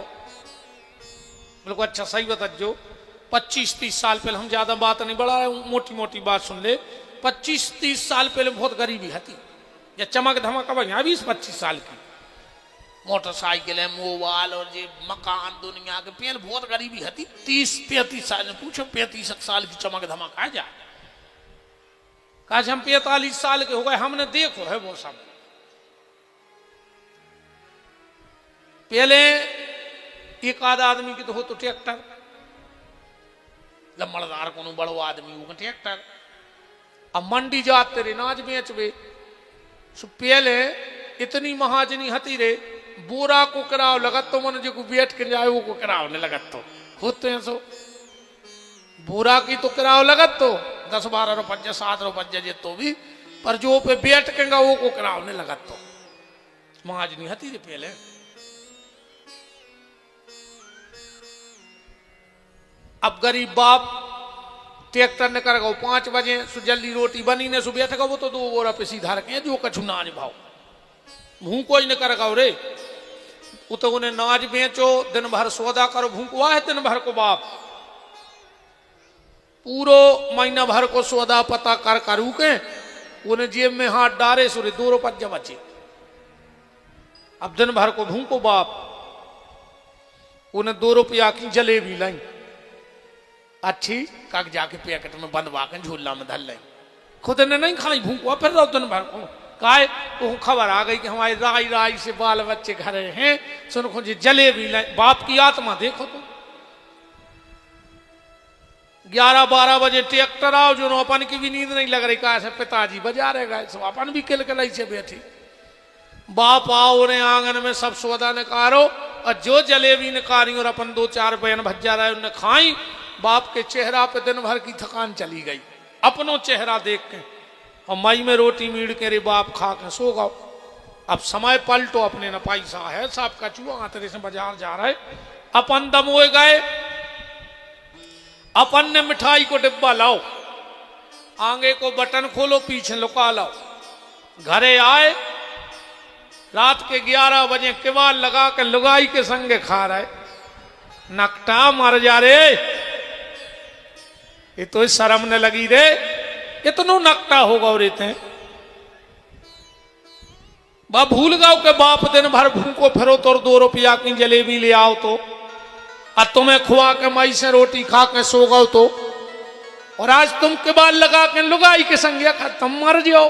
बिल्कुल अच्छा सही बता। 25-30 साल पहले, हम ज्यादा बात नहीं बढ़ा रहे, मोटी मोटी बात सुन ले। 25-30 साल पहले बहुत गरीबी थी, या चमक धमक 20-25 साल की मोटरसाइकिल है, मोबाइल और ये मकान दुनिया के पहले बहुत गरीबी थी। 30-35 साल पूछो, 35 साल की चमक धमक आ जाए। आज हम 45 साल के हो गए, हमने देखो है वो सब। पहले एक आध आदमी की तो हो तो ट्रैक्टर, लम्बड़दार को बड़ो आदमी हो ट्रैक्टर। अब मंडी जाते रे नाज बेचबे, सो पहले इतनी महाजनी हती रे, बोरा को कराव लगत तो मन जो बैठ के जाए वो को कराव ने लगत तो होते हैं। सो बोरा की तो कराव लगत तो 10-12 रुपये 7 रुपये जे तो भी, पर जो पे बैठ के वो को कराव ने लगत तो महाजनी हती रे पहले। अब गरीब बाप ट्रैक्टर ने कर गो 5 बजे सो जल्दी रोटी बनी ने सो बैठ गो, वो तो 2 बोरा पे सीधा रखे जो कछु नाज भाव मुंह कोई न कर गो रे। तो उन्हें नाज बेचो, दिन भर सौदा करो, भूखवा है दिन भर को बाप, पूरो महीना भर को सौदा पता कर करू के उन्हें जेब में हाथ डारे सुरे 2 रुपये बचे। अब दिन भर को भूखो बाप, उन्हें 2 रुपया की जलेबी लाई अच्छी काक जाके पैकेट में बंदवा के झूला में धल लाई, खुद ने नहीं खाई, भूखवा फिर रहो दिन भर को। काय वो खबर आ गई कि हमारे राई राई से बाल बच्चे घर हैं, सुनो जी जलेबी लाई। बाप की आत्मा देखो तो 11-12 बजे ट्रैक्टर आओ जो अपन की भी नींद नहीं लग रही, कहा से पिताजी बजा रहे गए, सब अपन भी किल किलाई से बैठे। बाप आओ उन्हें आंगन में सब सौदा निकारो और जो जलेबी निकाली और अपन 2-4 बहन भज्जा रहे उन्हें खाई। बाप के चेहरा पे दिन भर की थकान चली गई, अपनो चेहरा देख के, और मई में रोटी मीड़ के रे बाप खा के सो गओ। अब समय पलटो, अपने न पैसा है साहब का चूहा तेरे से बाजार जा रहे, अपन दम हो गए, अपन ने मिठाई को डिब्बा लाओ, आगे को बटन खोलो, पीछे लुका लाओ। घरे आए रात के 11 बजे किवाड़ लगा के लुगाई के संगे खा रहे, नकटा मर जा रे, ये तो शर्म न लगी रे, इतनो नकटा होगा रहते हैं। बा भूल गाओ के बाप दिन भर भूखो फिरो तो 2 रुपया की जलेबी ले आओ तो, और तुम्हें खुआ के मई से रोटी खा के सो गओ तो, और आज तुम के बाल लगा के लुगाई के संगे तुम मर जाओ।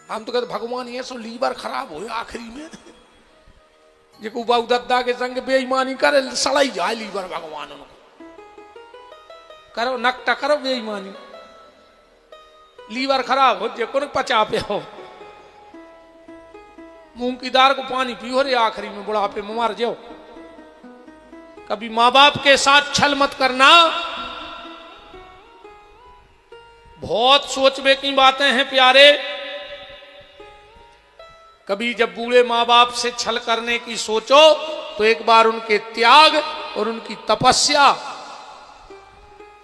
हम तो कहते भगवान ये सो लीवर खराब हो आखिरी में, जो बाबू दद्दा के संग बेईमानी करे सड़ाई जाए लीवर, भगवान उनको करो नकटा करो बेईमानी, लीवर खराब हो जे को पचा पे हो, मूंग की दाल को पानी पियो रे आखिरी में बुढ़ापे में मर जाओ। कभी माँ बाप के साथ छल मत करना, बहुत सोचने की बातें हैं प्यारे। कभी जब बूढ़े माँ बाप से छल करने की सोचो तो एक बार उनके त्याग और उनकी तपस्या,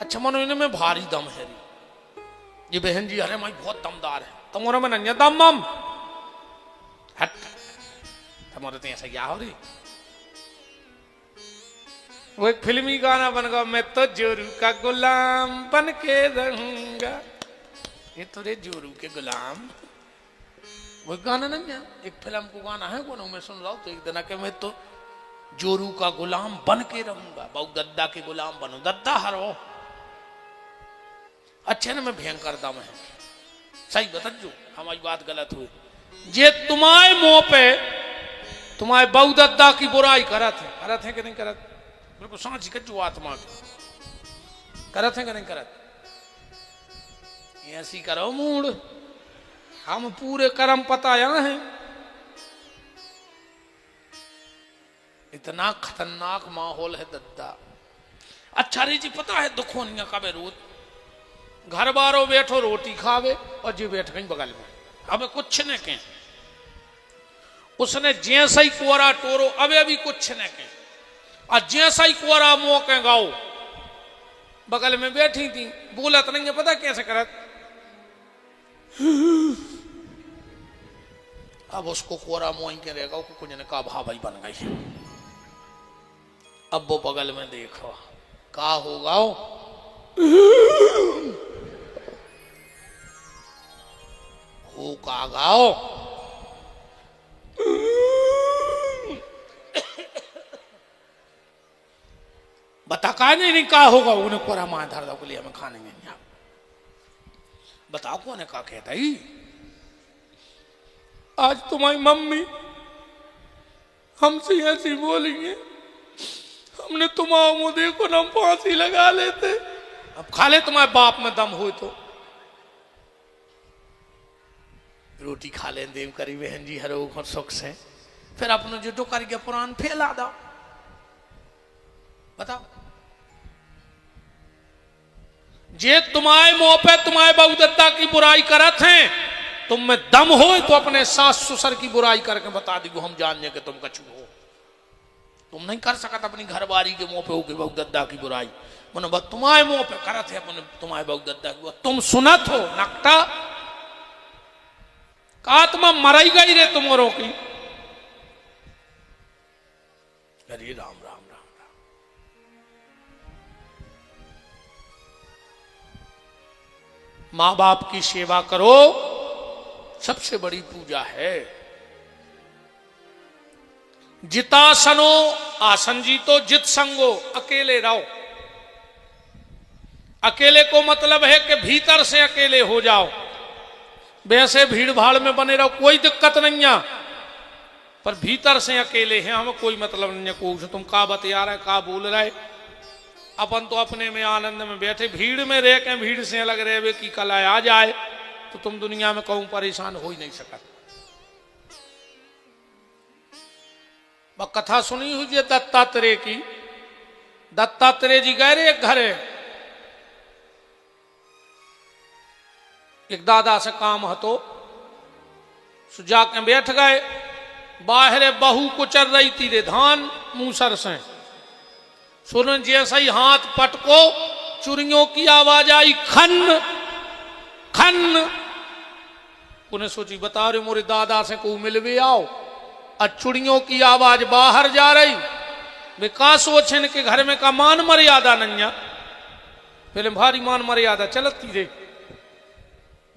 अच्छा मनो इनमें भारी दम है ये बहन जी, अरे माई बहुत दमदार है, तुम्हारा में नन्या दम मम हट, तुम्हारे तो ऐसा क्या हो रही। वो एक फिल्मी गाना बन गया, मैं तो जोरू का गुलाम बन के रहूंगा, ये तो रे जोरू के गुलाम, वो गाना नहीं है, एक फिल्म को गाना है वो मैं सुन रहा हूँ तो एक दिन के मैं तो जोरू का गुलाम बन के रहूंगा, बहु दद्दा के गुलाम बनो, दद्दा हरो अच्छे ना मैं भयंकर दम है, सही बतजो हमारी बात गलत हुई। जे तुम्हारे मुंह पे तुम्हारे बहु दद्दा की बुराई करत है कि नहीं करत, बिल्कुल सांझ के जो आत्मा की करत है कि नहीं करत, ऐसी करो मूड, हम पूरे कर्म पताया हैं। इतना खतरनाक माहौल है दद्दा। अच्छा रे जी पता है दुखोनिया कबे रोज घर बारो बैठो रोटी खावे और जी बैठ गई बगल में, हमें कुछ न कहें, उसने जैसा ही कोरा टोरो अबे अभी कुछ न कहें, और जैसा ही कोरा मुंह के गाओ बगल में बैठी थी, बोलत नहीं है, पता कैसे करत, अब उसको कोरा मुंह के रहेगा, कुछ ने कहा भा भाई बन गई। अब वो बगल में देखो का होगा, हो का गाओ, बता का नहीं का होगा, उन्हें कोरा मां धर दो लिए हमें खाने में नहीं, बताओ कौन है का कहता ही। आज तुम्हारी मम्मी हमसे ऐसी बोलेंगे, हमने तुम्हारा मुंह देखो ना, हम फांसी लगा लेते, अब खा ले तुम्हारे बाप में दम हो तो रोटी खा ले देव करी बहन जी हरो सुख से, फिर अपने जो डोकर के पुराण फैला दो, बताओ जे तुम्हारे मुंह पे तुम्हारे बहु दद्दा की बुराई करत हैं, तुम में दम हो तो अपने सास ससुर की बुराई करके बता दी, हम जान के तुम कछु हो, तुम नहीं कर सकता अपनी घरवारी के मुंह पे होगी बहु दद्दा की बुराई, मैंने बस तुम्हारे मुंह पे करत है अपने तुम्हारे बहु दद्दा की, तुम सुनत हो नकटा, आत्मा मराई गई रे तुमरो की। अरे राम राम राम राम। मां बाप की सेवा करो, सबसे बड़ी पूजा है। जितासनो आसन जीतो, जित संगो अकेले रहो। अकेले को मतलब है कि भीतर से अकेले हो जाओ। वैसे भीड़ भाड़ में बने रहो, कोई दिक्कत नहीं है, पर भीतर से अकेले हैं, हमें कोई मतलब नहीं है। कुछ तुम का बतिया रहे, का बोल रहे, अपन तो अपने में आनंद में बैठे। भीड़ में रह के भीड़ से अलग रहे कि कल आ जाए तो तुम दुनिया में कहूं परेशान हो ही नहीं सकते। कथा सुनी हुई है दत्तात्रेय की। दत्तात्रेय जी गए रे एक घरे, एक दादा से काम हतो, सो जाके बैठ गए। बाहर बहू को चल रही थी रे धान मूसर से। सुन जैसे ही हाथ पटको, चुरियों की आवाज आई, खन खन। उन्हें सोची बता रहे मोरे दादा से को मिल भी आओ। चुड़ियों की आवाज बाहर जा रही। वे का सोचन के घर में का मान मर्यादा नहीं है। पहले भारी मान मर्यादा चलती रे।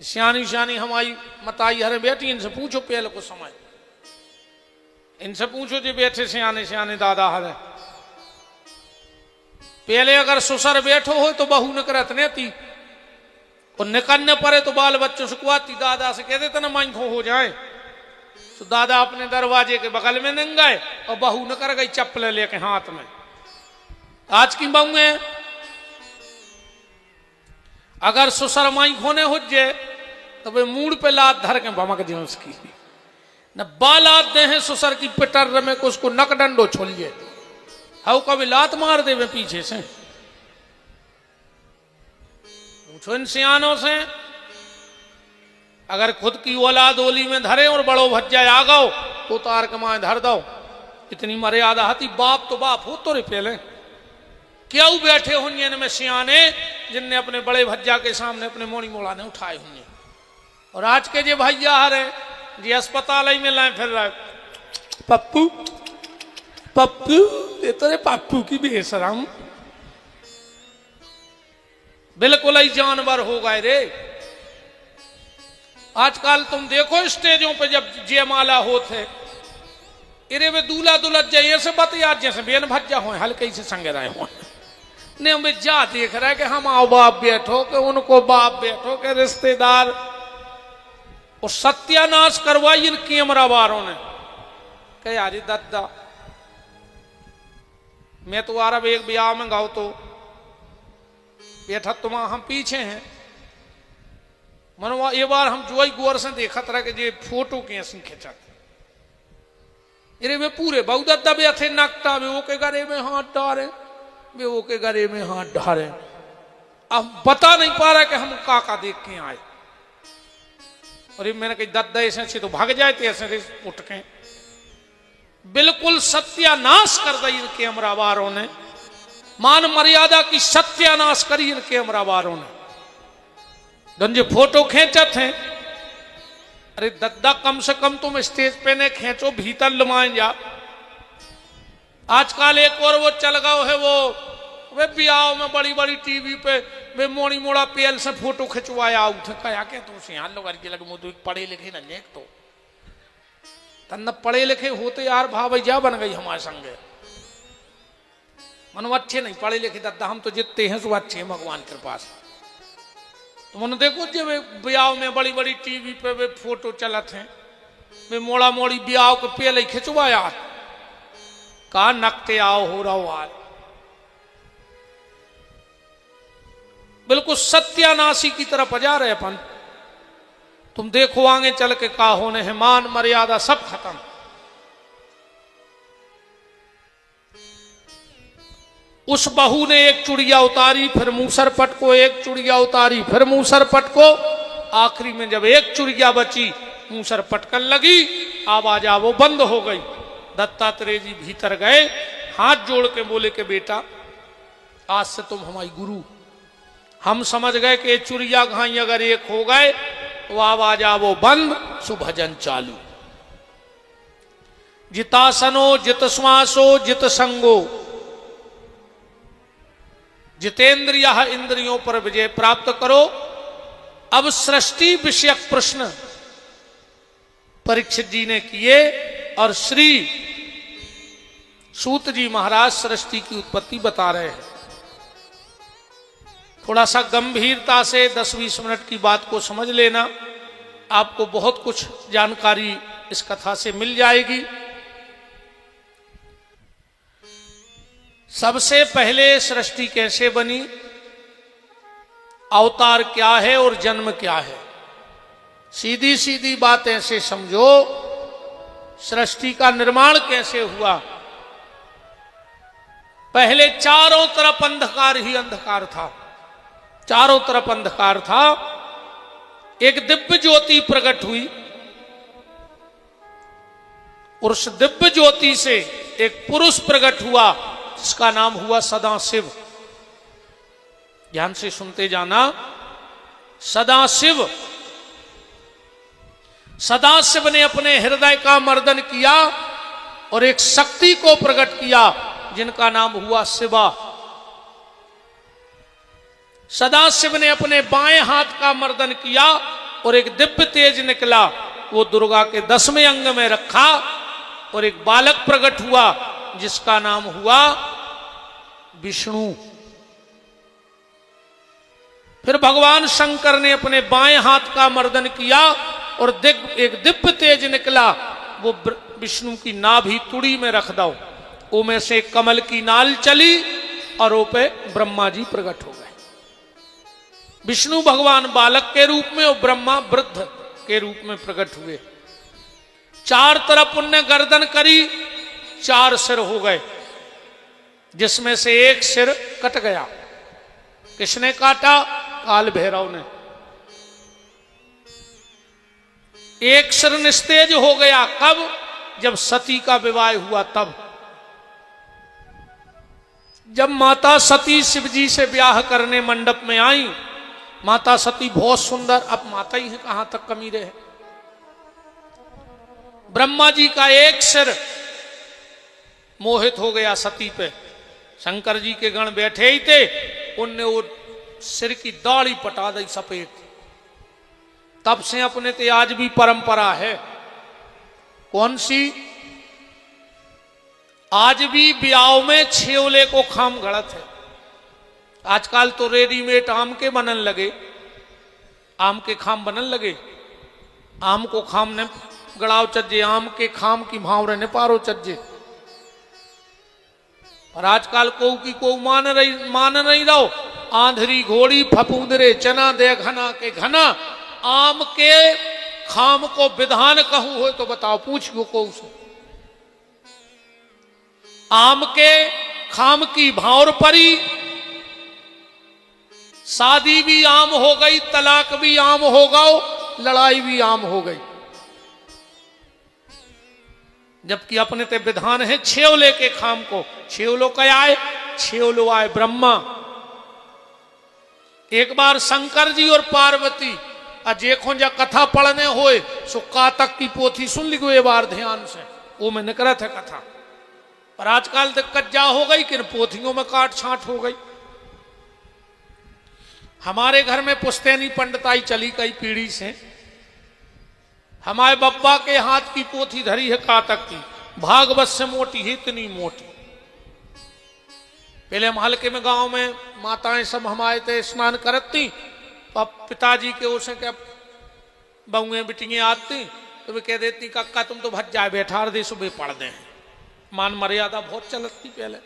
सियानी सियानी हमारी मताई हरे बेटी, इनसे पूछो पहले को समय, इनसे पूछो जो बैठे सियाने सियाने दादा हरे। पहले अगर ससुर बैठो हो तो बहू न करत ने थी, और निकलने पड़े तो बाल बच्चों से कुआती दादा से कह देते ना माइखो हो जाए। तो दादा अपने दरवाजे के बगल में नहीं गए और बहू न कर गई चप्पल लेके हाथ में। आज की बहू है, अगर ससुर माई खोने हो जाए तो वे मूड पे लात धर के भमक दे उसकी, न बालात दे हैं ससुर की पिटर में को उसको नक डंडो छोलिए, हाउ कभी लात मार दे वे पीछे से। पूछो इन सियानों से, अगर खुद की औलाद ओली में धरे और बड़ो भज्जा आ गओ तो तार के माए धर दो। इतनी मर्यादा हती। बाप तो बाप हो तो रे पहले क्यों बैठे होंगे इनमें सियाने जिनने अपने बड़े भज्जा के सामने अपने मोड़ी मोड़ा ने उठाए होंगे। और आज के जे भैया हरे जी अस्पताल में लाए फिर रहे, पप्पू पप्पू, ये तो रे पप्पू की बेशरम। बिल्कुल ही जानवर हो गए रे। आजकल तुम देखो स्टेजों पे जब जयमाला होते, इरे वे दूल्हा दुल्हन जाइए से बतिया जैसे बेन भज्जा हो हल्के से संग रहे हो ने हमें जा देख रहा है कि हम आओ बाप बैठो के उनको बाप बैठो के रिश्तेदार। और सत्यानाश करवाई इन कैमरा वालों ने। कहे यारी दादा मैं तो अरब एक ब्याह में गाओ तो बैठा तुम हम पीछे हैं। मनवा ये बार हम जो ही गौर से देखा तरह के जे फोटो कैसे खिंचा वे पूरे बहु दादा भी थे नकटा वे वो के गले में हाथ डाले, वे वो के गले में हाथ डाले। अब बता नहीं पा रहा कि हम काका देख के आए। और ये मैंने कही दादा ऐसे तो भाग जाए थे ऐसे उठ के। बिल्कुल सत्यानाश कर दी इन कैमरा वालों ने। मान मर्यादा की सत्यानाश करी इन कैमरा वालों ने। गंजे फोटो खींचत हैं। अरे दद्दा कम से कम तुम स्टेज पे ने खींचो, भीतर लुमाए जा। आजकल एक और वो चल गया है, वो वे ब्याह में बड़ी बड़ी टीवी पे वे मोड़ी मोड़ा पेल से फोटो खिंचवाया उठे कया के तो से यहाँ लोग लगे मुझे पढ़े लिखे न नेक तो तन पढ़े लिखे होते यार भावैया बन गई हमारे संगे। मनो अच्छे नहीं पढ़े लिखे दद्दा, हम तो जितते हैं सो अच्छे हैं भगवान के पास। तो मैंने देखो जब ब्याह में बड़ी बड़ी टीवी पे वे फोटो चलत हैं, वे मोड़ा मोड़ी ब्याह के पहले खिंचवाया कहा नकते आओ हो रहा आज। बिल्कुल सत्यानाशी की तरफ जा रहे अपन। तुम देखो आगे चल के का होने है, मान मर्यादा सब खत्म। उस बहू ने एक चुड़िया उतारी, फिर मूसर पट को एक चुड़िया उतारी, फिर मूसर पट को। आखिरी में जब एक चुड़िया बची मूसर पटकन लगी, आवाज वो बंद हो गई। दत्तात्रेय जी भीतर गए, हाथ जोड़ के बोले कि बेटा आज से तुम हमारी गुरु। हम समझ गए कि चुड़िया घाई अगर एक हो गए वो आवाज आवो बंद, सुभजन चालू। जितासनो जित श्वासो जित संगो, जितेंद्रिय इंद्रियों पर विजय प्राप्त करो। अब सृष्टि विषयक प्रश्न परीक्षित जी ने किए और श्री सूत जी महाराज सृष्टि की उत्पत्ति बता रहे हैं। थोड़ा सा गंभीरता से 10-20 मिनट की बात को समझ लेना, आपको बहुत कुछ जानकारी इस कथा से मिल जाएगी। सबसे पहले सृष्टि कैसे बनी, अवतार क्या है और जन्म क्या है, सीधी सीधी बात ऐसे समझो। सृष्टि का निर्माण कैसे हुआ? पहले चारों तरफ अंधकार ही अंधकार था, चारों तरफ अंधकार था। एक दिव्य ज्योति प्रकट हुई और उस दिव्य ज्योति से एक पुरुष प्रकट हुआ जिसका नाम हुआ सदाशिव। ध्यान से सुनते जाना। सदाशिव, सदाशिव ने अपने हृदय का मर्दन किया और एक शक्ति को प्रकट किया जिनका नाम हुआ शिवा। सदाशिव ने अपने बाएं हाथ का मर्दन किया और एक दिव्य तेज निकला, वो दुर्गा के 10वें अंग में रखा और एक बालक प्रकट हुआ जिसका नाम हुआ विष्णु। फिर भगवान शंकर ने अपने बाएं हाथ का मर्दन किया और एक दिव्य तेज निकला, वो विष्णु की नाभि तुड़ी में रख दो, वो में से कमल की नाल चली और वो पे ब्रह्मा जी प्रकट हो गए। विष्णु भगवान बालक के रूप में और ब्रह्मा वृद्ध के रूप में प्रकट हुए। चार तरफ उनने गर्दन करी, 4 सिर हो गए, जिसमें से एक सिर कट गया। किसने काटा? काल भैरव ने। एक सिर निस्तेज हो गया, कब? जब सती का विवाह हुआ तब। जब माता सती शिवजी से ब्याह करने मंडप में आई, माता सती बहुत सुंदर, अब माता ही है, कहां तक कमी रहे। ब्रह्मा जी का एक सिर मोहित हो गया सती पे। शंकर जी के गण बैठे ही थे, उनने वो सिर की दाढ़ी पटा दी सफेद। तब से अपने ते आज भी परंपरा है। कौन सी? आज भी ब्याह में छेवले को खाम गढ़त है। आजकल तो रेडीमेड आम के बनन लगे, आम के खाम बनन लगे। आम को खाम ने गड़ाव चज्जे, आम के खाम की भावरे ने पारो चज्जे। और आजकल को मान नहीं रहो। आंधरी घोड़ी फपूंदरे चना दे घना के घना। आम के खाम को विधान कहूं हो तो बताओ, पूछ को उसे। आम के खाम की भावर परी, शादी भी आम हो गई, तलाक भी आम हो गओ, लड़ाई भी आम हो गई। जबकि अपने ते विधान है छेवले के खाम को। छेवलो क्या आए? छेवलो आए ब्रह्मा। एक बार शंकर जी और पार्वती अजेखों जा कथा पढ़ने होए, सो कातक की पोथी सुन ली एक बार ध्यान से, वो मैंने करा था कथा। पर आजकल दिक्कत जा हो गई कि पोथियों में काट छांट हो गई। हमारे घर में पुश्तैनी पंडिताई चली कई पीढ़ी से। हमारे बब्बा के हाथ की पोथी धरी है कातक की, भागवत से मोटी है, इतनी मोटी। पहले हम हल्के में गांव में माताएं सब हमारे थे स्नान करती, तो अब पिताजी के उसे क्या बहुएं बिटियां आती तो वे कह देती काका तुम तो भज जाए, बैठा दे सुबह पढ़ दे। मान मर्यादा बहुत चलती पहले।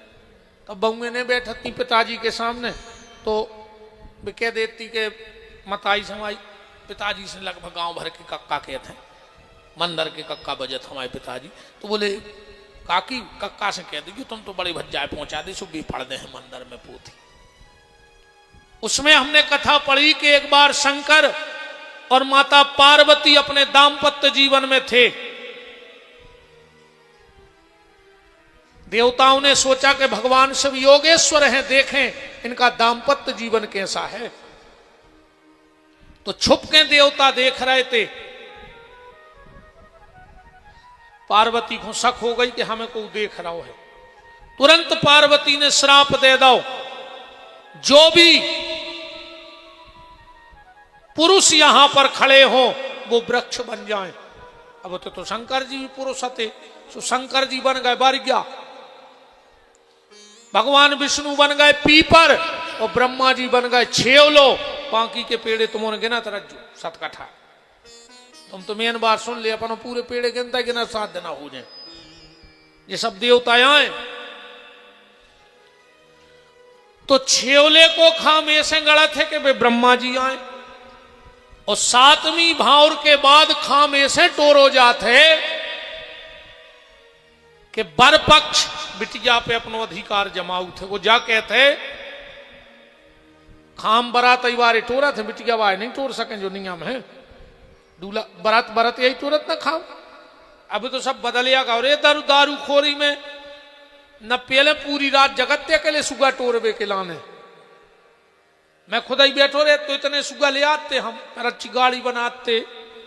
तब बहुएं ने बैठती पिताजी के सामने, तो वे कह देती के मताई समाई पिताजी से लगभग गांव भर के कक्का कहते हैं, मंदिर के कक्का बजत हमारे पिताजी। तो बोले काकी कक्का से कह दी तुम तो बड़ी भज्जाए पहुंचा दी, सुबह पढ़ दे हैं मंदिर में पोथी। उसमें हमने कथा पढ़ी कि एक बार शंकर और माता पार्वती अपने दाम्पत्य जीवन में थे। देवताओं ने सोचा कि भगवान शिव योगेश्वर हैं, देखें इनका दाम्पत्य जीवन कैसा है। तो छुप के देवता देख रहे थे। पार्वती को शक हो गई कि हमें कोई देख रहा है। तुरंत पार्वती ने श्राप दे दो, जो भी पुरुष यहां पर खड़े हो वो वृक्ष बन जाएं। अब तो शंकर जी भी पुरुष थे, तो शंकर जी बन गए बरगया, भगवान विष्णु बन गए पीपर और ब्रह्मा जी बन गए छेवलो। बाकी के पेड़े तुमने गिना तरज्जू 7 कट्ठा। तुम तो मेन बात सुन ले, अपन पूरे पेड़े गिनता गिना 7 दिन हो जाए। ये सब देवता आए तो छेवले को खाम ऐसे गलत है कि वे ब्रह्मा जी आए, और 7वीं भावर के बाद खाम ऐसे टोरो जाते कि बर पक्ष बिटिया पे अपनो अधिकार जमाऊ थे। वो जा कहते खाम बरात बारे टोरा थे, बिटिया वाय नहीं टोर सके जो नियम है। दूल्हा बरात बरात यही टोरत ना खाम। अभी तो सब बदलिया का। और दारू खोरी में न पहले पूरी रात जगत्य के लिए सुगा टोरबे के लाने। मैं खुद ही बैठो रहे तो इतने सुगा ले आते हम, फिर अच्छी गाड़ी बनाते,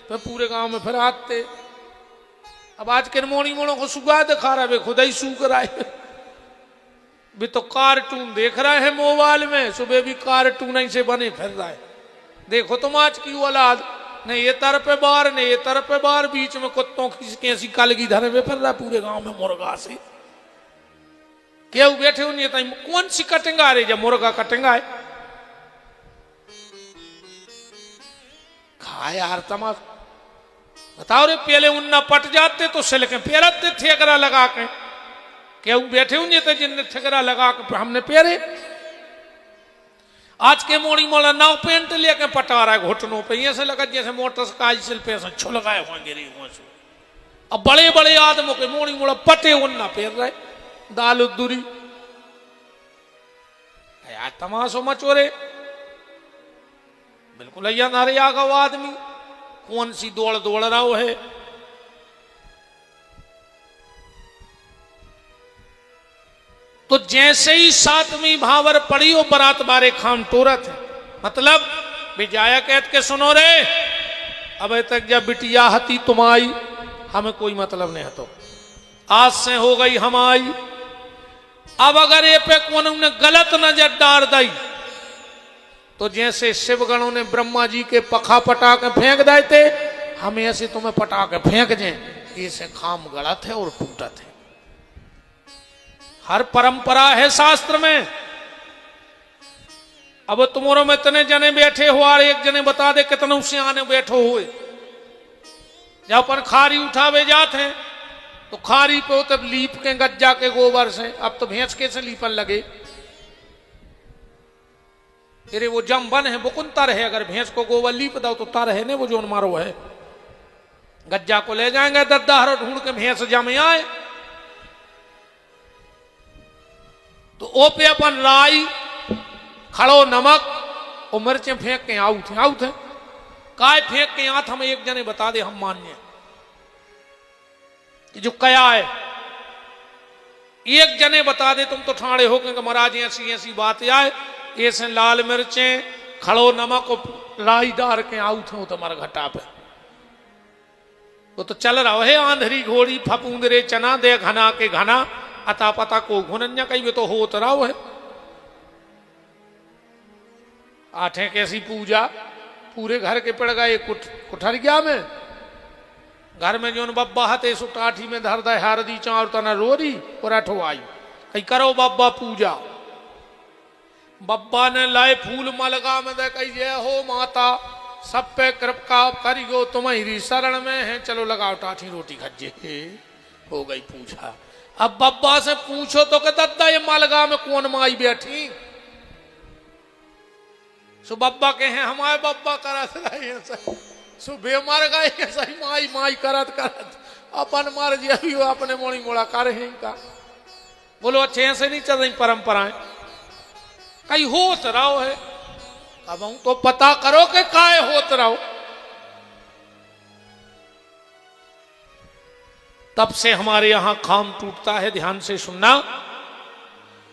फिर पूरे गांव में फिर आते। अब आज के मोड़ी मोड़ों को सुगा दिखा रहा है, खुद ही सूख रहा है। भी तो कार्टून देख रहा है मोबाइल में, सुबह भी कार्टून ही से बने फिर रहा है। देखो तुम आज की औलाद, न ये तरफ बार न ये तरफ बार, बीच में कुत्तों की कैसी कलगी धरे हुए फिर रहा है पूरे गांव में मुर्गा से। क्या बैठे हुए कौन सी कटिंग आ रही, जब मुर्गा कटिंग आए खा यार तमाश। बताओ रे, पहले उन्ना पट जाते तो सिलके पेरते थेकरा लगा के। क्या बैठे हुए थे जिनने थेकरा लगा के हमने पेरे। आज के मोड़ी मोड़ा नाव पेंट लेके पटा रहा है घुटनों पे, ऐसे लगा जैसे मोटरसाइकिल पे छुलगाए होंगे। अब बड़े बड़े आदमों के मोड़ी मोड़ा पटे उन्ना पेर रहे, दाल दूरी यार तमाशो मचोरे। बिल्कुल अय्या नारे आगा वो आदमी कौन सी दौड़ दौड़ रहा है। तो जैसे ही 7वीं भावर पड़ी वो बरात बारे खाम टोरत है। मतलब विजाया कहत के सुनो रे, अब तक जब बिटिया हती तुम आई, हमें कोई मतलब नहीं है। तो आज से हो गई हम आई। अब अगर ये पे कौन ने गलत नजर डाल दी तो जैसे शिवगणों ने ब्रह्मा जी के पखा पटा के फेंक दिए थे, हम ऐसे तुम्हें पटा के फेंक दें। ऐसे खाम गलत है और टूटत है। हर परंपरा है शास्त्र में। अब तुम्हारो में इतने जने बैठे हो और एक जने बता दे कितने सियाने बैठो हुए। जब अपन खारी उठावे जाते हैं तो खारी पे तब लीप के गज्जा के गोबर से। अब तो भैंस कैसे लीपन लगे, तेरे वो जम बन है बुकुन तर है। अगर भैंस को गोबर लीप दो तो तर है ने वो जोन मारो है। गज्जा को ले जाएंगे दद्दाहर ढूंढ के भैंस जमे आए तो ओ पे अपन राई खड़ो नमक और मिर्चें फेंक के आउट है काय फेंक के आत। हम एक जने बता दे हम मान्य कि जो कया है। एक जने बता दे तुम तो ठाणे हो कि महाराज ऐसी ऐसी बात आए, ऐसे लाल मिर्चें खड़ो नमक और राई डार के आउट हो तुम्हारा घटा पे। तो चल रहा है आंधरी घोड़ी फपूंदरे चना दे घना के घना अता पता को घुनन्या कहीं तो होत रहा है। आठे कैसी पूजा पूरे घर के पड़ गए कुठर गया में। घर में जो बब्बा हते सो टाठी में धर दे हारदी चार तना रोरी और अठो आई कहीं करो बब्बा पूजा। बब्बा ने लाए फूल मलगा में दे कही जय हो माता सब पे कृपा करियो तुम्हारी शरण में है, चलो लगाओ टाठी रोटी खज्जे। हो गई पूजा। अब बब्बा से पूछो तो कि दद्दा ये मलगा में कौन माई बैठी। सो बब्बा के हैं हमारे बब्बा करत रहे सुबह मर गए सही माई माई करत करत अपन मर जी अपने मोड़ी मोड़ा कर हैं का। बोलो अच्छे ऐसे नहीं चल रही परंपराएं, कहीं होत रहो है। अब हम तो पता करो कि काय होत रहो। तब से हमारे यहां खाम टूटता है। ध्यान से सुनना,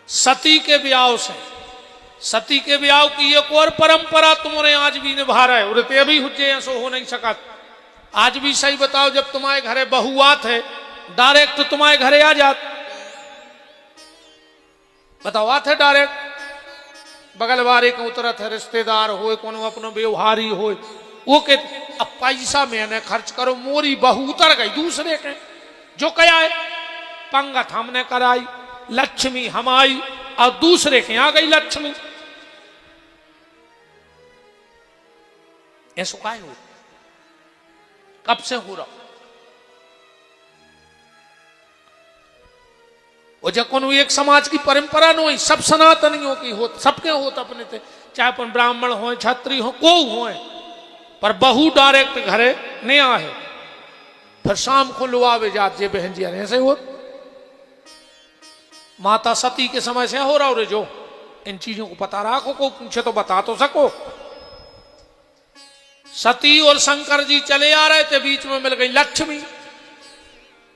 सती के ब्याह से सती के ब्याह की एक और परंपरा तुम्हारे आज भी निभा रहे और ते अभी हुज्जे ऐसो हो नहीं सका। आज भी सही बताओ, जब तुम्हारे घरे बहू आत है डायरेक्ट तो तुम्हारे घरे आ जात, बताओ आत है डायरेक्ट, बगल वाले को उतरत है, रिश्तेदार हो कोनो अपनो व्यवहारी हो, वो के अब पैसा मैंने खर्च करो, मोरी बहू उतर गई दूसरे के, जो क्या है पंगत हमने कराई, लक्ष्मी हम आई और दूसरे के आ गई लक्ष्मी। ऐसा काय हो, कब से हो रहा? और जब कोनो एक समाज की परंपरा न हो, सब सनातनियों की हो, सबके होत अपने थे, चाहे अपन ब्राह्मण हो छत्री हो को हो, पर बहू डायरेक्ट घरे नहीं आए, फिर शाम को लुआवे जात जे बहन जी ऐसे हो। माता सती के समय से हो रहा हो रे, जो इन चीजों को पता रखो, को पूछे तो बता तो सको। सती और शंकर जी चले आ रहे थे, बीच में मिल गई लक्ष्मी,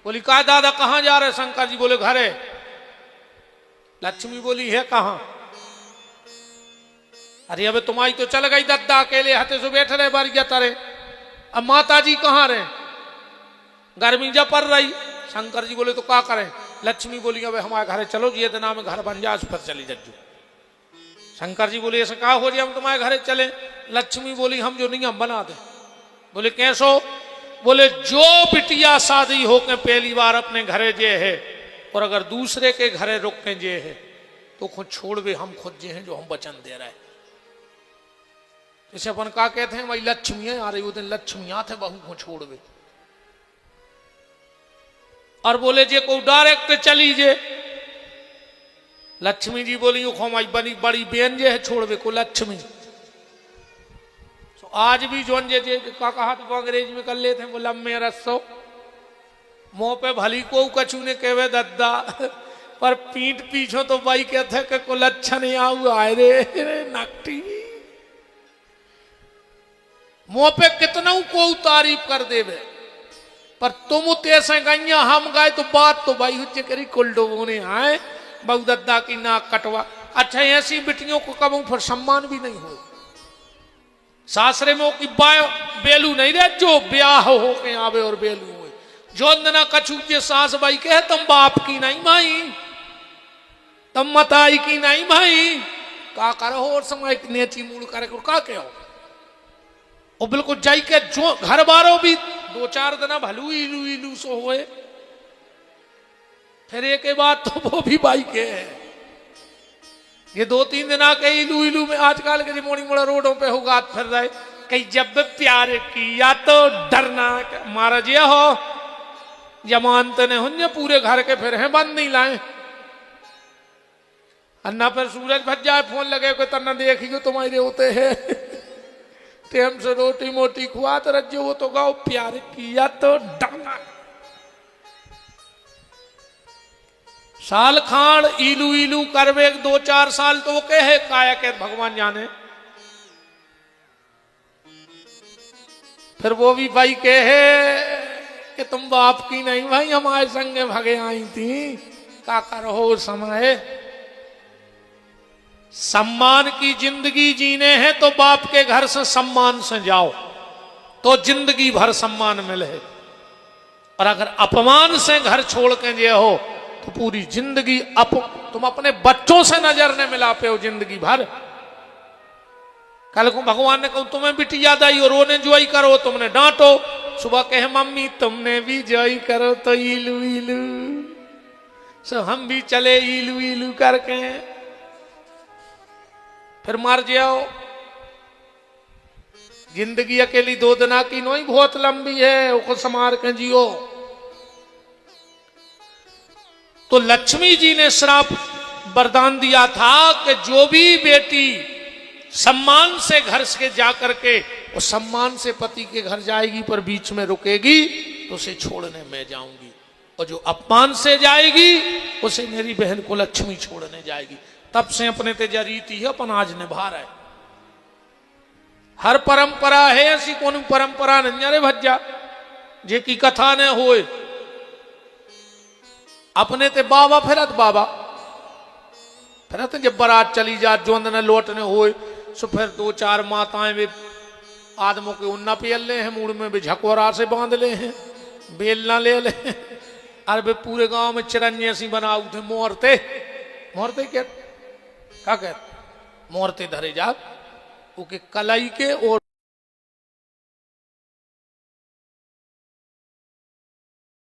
बोली का दादा कहां जा रहे? शंकर जी बोले घरे। लक्ष्मी बोली है कहां? अरे अबे तुम्हारी तो चल गई दद्दा, अकेले हाथे से बैठ रहे बारिया तारे, अब माता जी कहां रहे? गर्मी जब पड़ रही। शंकर जी बोले तो क्या करें? लक्ष्मी बोली अबे हमारे घरे चलो जी, इतना में घर बन जा, उस पर चली जज्जू। शंकर जी बोले ऐसा कहा हो जाए हम तुम्हारे घरे चले? लक्ष्मी बोली हम जो नियम बना दे। बोले कैसो? बोले जो बिटिया शादी होके पहली बार अपने घरे जे है और अगर दूसरे के घरे रुक के जे है तो खुद छोड़ वे, हम खुद जे हैं जो हम वचन दे रहे हैं। जैसे अपन का कहते हैं भाई लक्ष्मी आ रही, वो दिन लक्ष्मी आते बहू को छोड़ वे। और बोले जे को डायरेक्ट चली जे, लक्ष्मी जी बोली हमारी बनी बड़ी बेन जे है छोड़ वे को लक्ष्मी। तो आज भी जोन जे का कहा तो अंग्रेज में कर लेते हैं, बोला मैं रसो मुंह पे भली को कछु ने कहवे दद्दा, पर पीठ पीछो तो भाई कहते कि को लच्छा नहीं आऊ आए रे नकटी। मुंह पे कितना को तारीफ कर देवे, पर तुम तैसे गैया हम गाय तो बात तो भाई हुच्चे करी कुलडो बोने आए बहु दद्दा की नाक कटवा। अच्छा ऐसी बिटियों को कबू फिर सम्मान भी नहीं हो। सासरे में की बेलू नहीं रहे, जो ब्याह हो के आवे और बेलू हो, जो ना कछु जे सास भाई कहे तुम बाप की नहीं भाई, तुम मताई की नहीं भाई, का करो और समय नेची मूड करे का कहो। और बिल्कुल जाई के जो घर बारो भी दो चार दिन भलू इलू इलू सो होए, फिर एक के बाद तो वो भी भाई के है। ये दो तीन दिन आके इलू इलू में आजकल के मोड़ी मोड़ा रोडों पे होगा फिर रहे कहीं, जब प्यार किया तो डरना मारा जिया हो, जमानत ने हुन्ने पूरे घर के फिर हैं बंद नहीं लाए। अन्ना फिर सूरज भज जाए फोन लगे कोई तन्ना देखियो तुम्हारे होते हैं टेम से रोटी मोटी खुआ तो रज्जो, वो तो गाओ प्यार किया तो डरना। साल खान इलू इलू करवे 2-4 साल तो वो कहे काया के भगवान जाने, फिर वो भी भाई कहे कि तुम बाप की नहीं भाई हमारे संगे भगे आई थी, का करो समय। सम्मान की जिंदगी जीने हैं तो बाप के घर से सम्मान से जाओ तो जिंदगी भर सम्मान मिले, और अगर अपमान से घर छोड़ के जे हो तो पूरी जिंदगी तुम अपने बच्चों से नजर न मिला पे हो जिंदगी भर। कल को भगवान ने कहा तुम्हें बिटी याद आई और रोने जुआई करो, तुमने डांटो, सुबह कहे मम्मी तुमने भी जुआई करो तो इलू इलू, सो हम भी चले इलू इलू करके, फिर मर जाओ। जिंदगी अकेली 2 दिन की नहीं, बहुत लंबी है, उसको संभाल के जियो। तो लक्ष्मी जी ने श्राप वरदान दिया था कि जो भी बेटी सम्मान से घर से जाकर के और सम्मान से पति के घर जाएगी पर बीच में रुकेगी तो उसे छोड़ने मैं जाऊंगी, और जो अपमान से जाएगी उसे मेरी बहन को लक्ष्मी छोड़ने जाएगी। तब से अपने तेजा रीति है अपन आज निभा रहे। हर परंपरा है ऐसी कोई परंपरा नहीं रे भज्जा जे की कथा ने होए, अपने ते बाबा फिरत बाबा फिर तो जब बारात चली जा जोंद न लौटने होए सो फिर 2-4 माताएं वे आदमों के उन्ना पेल ले हैं, मुड़ में भी झकोरा से बांध ले हैं, बेलना ले ले। अरे वे पूरे गांव में चिरंजी सी बनाऊ थे, मोरते मोरते क्या कहते मोरते धरे जा उके कलाई के और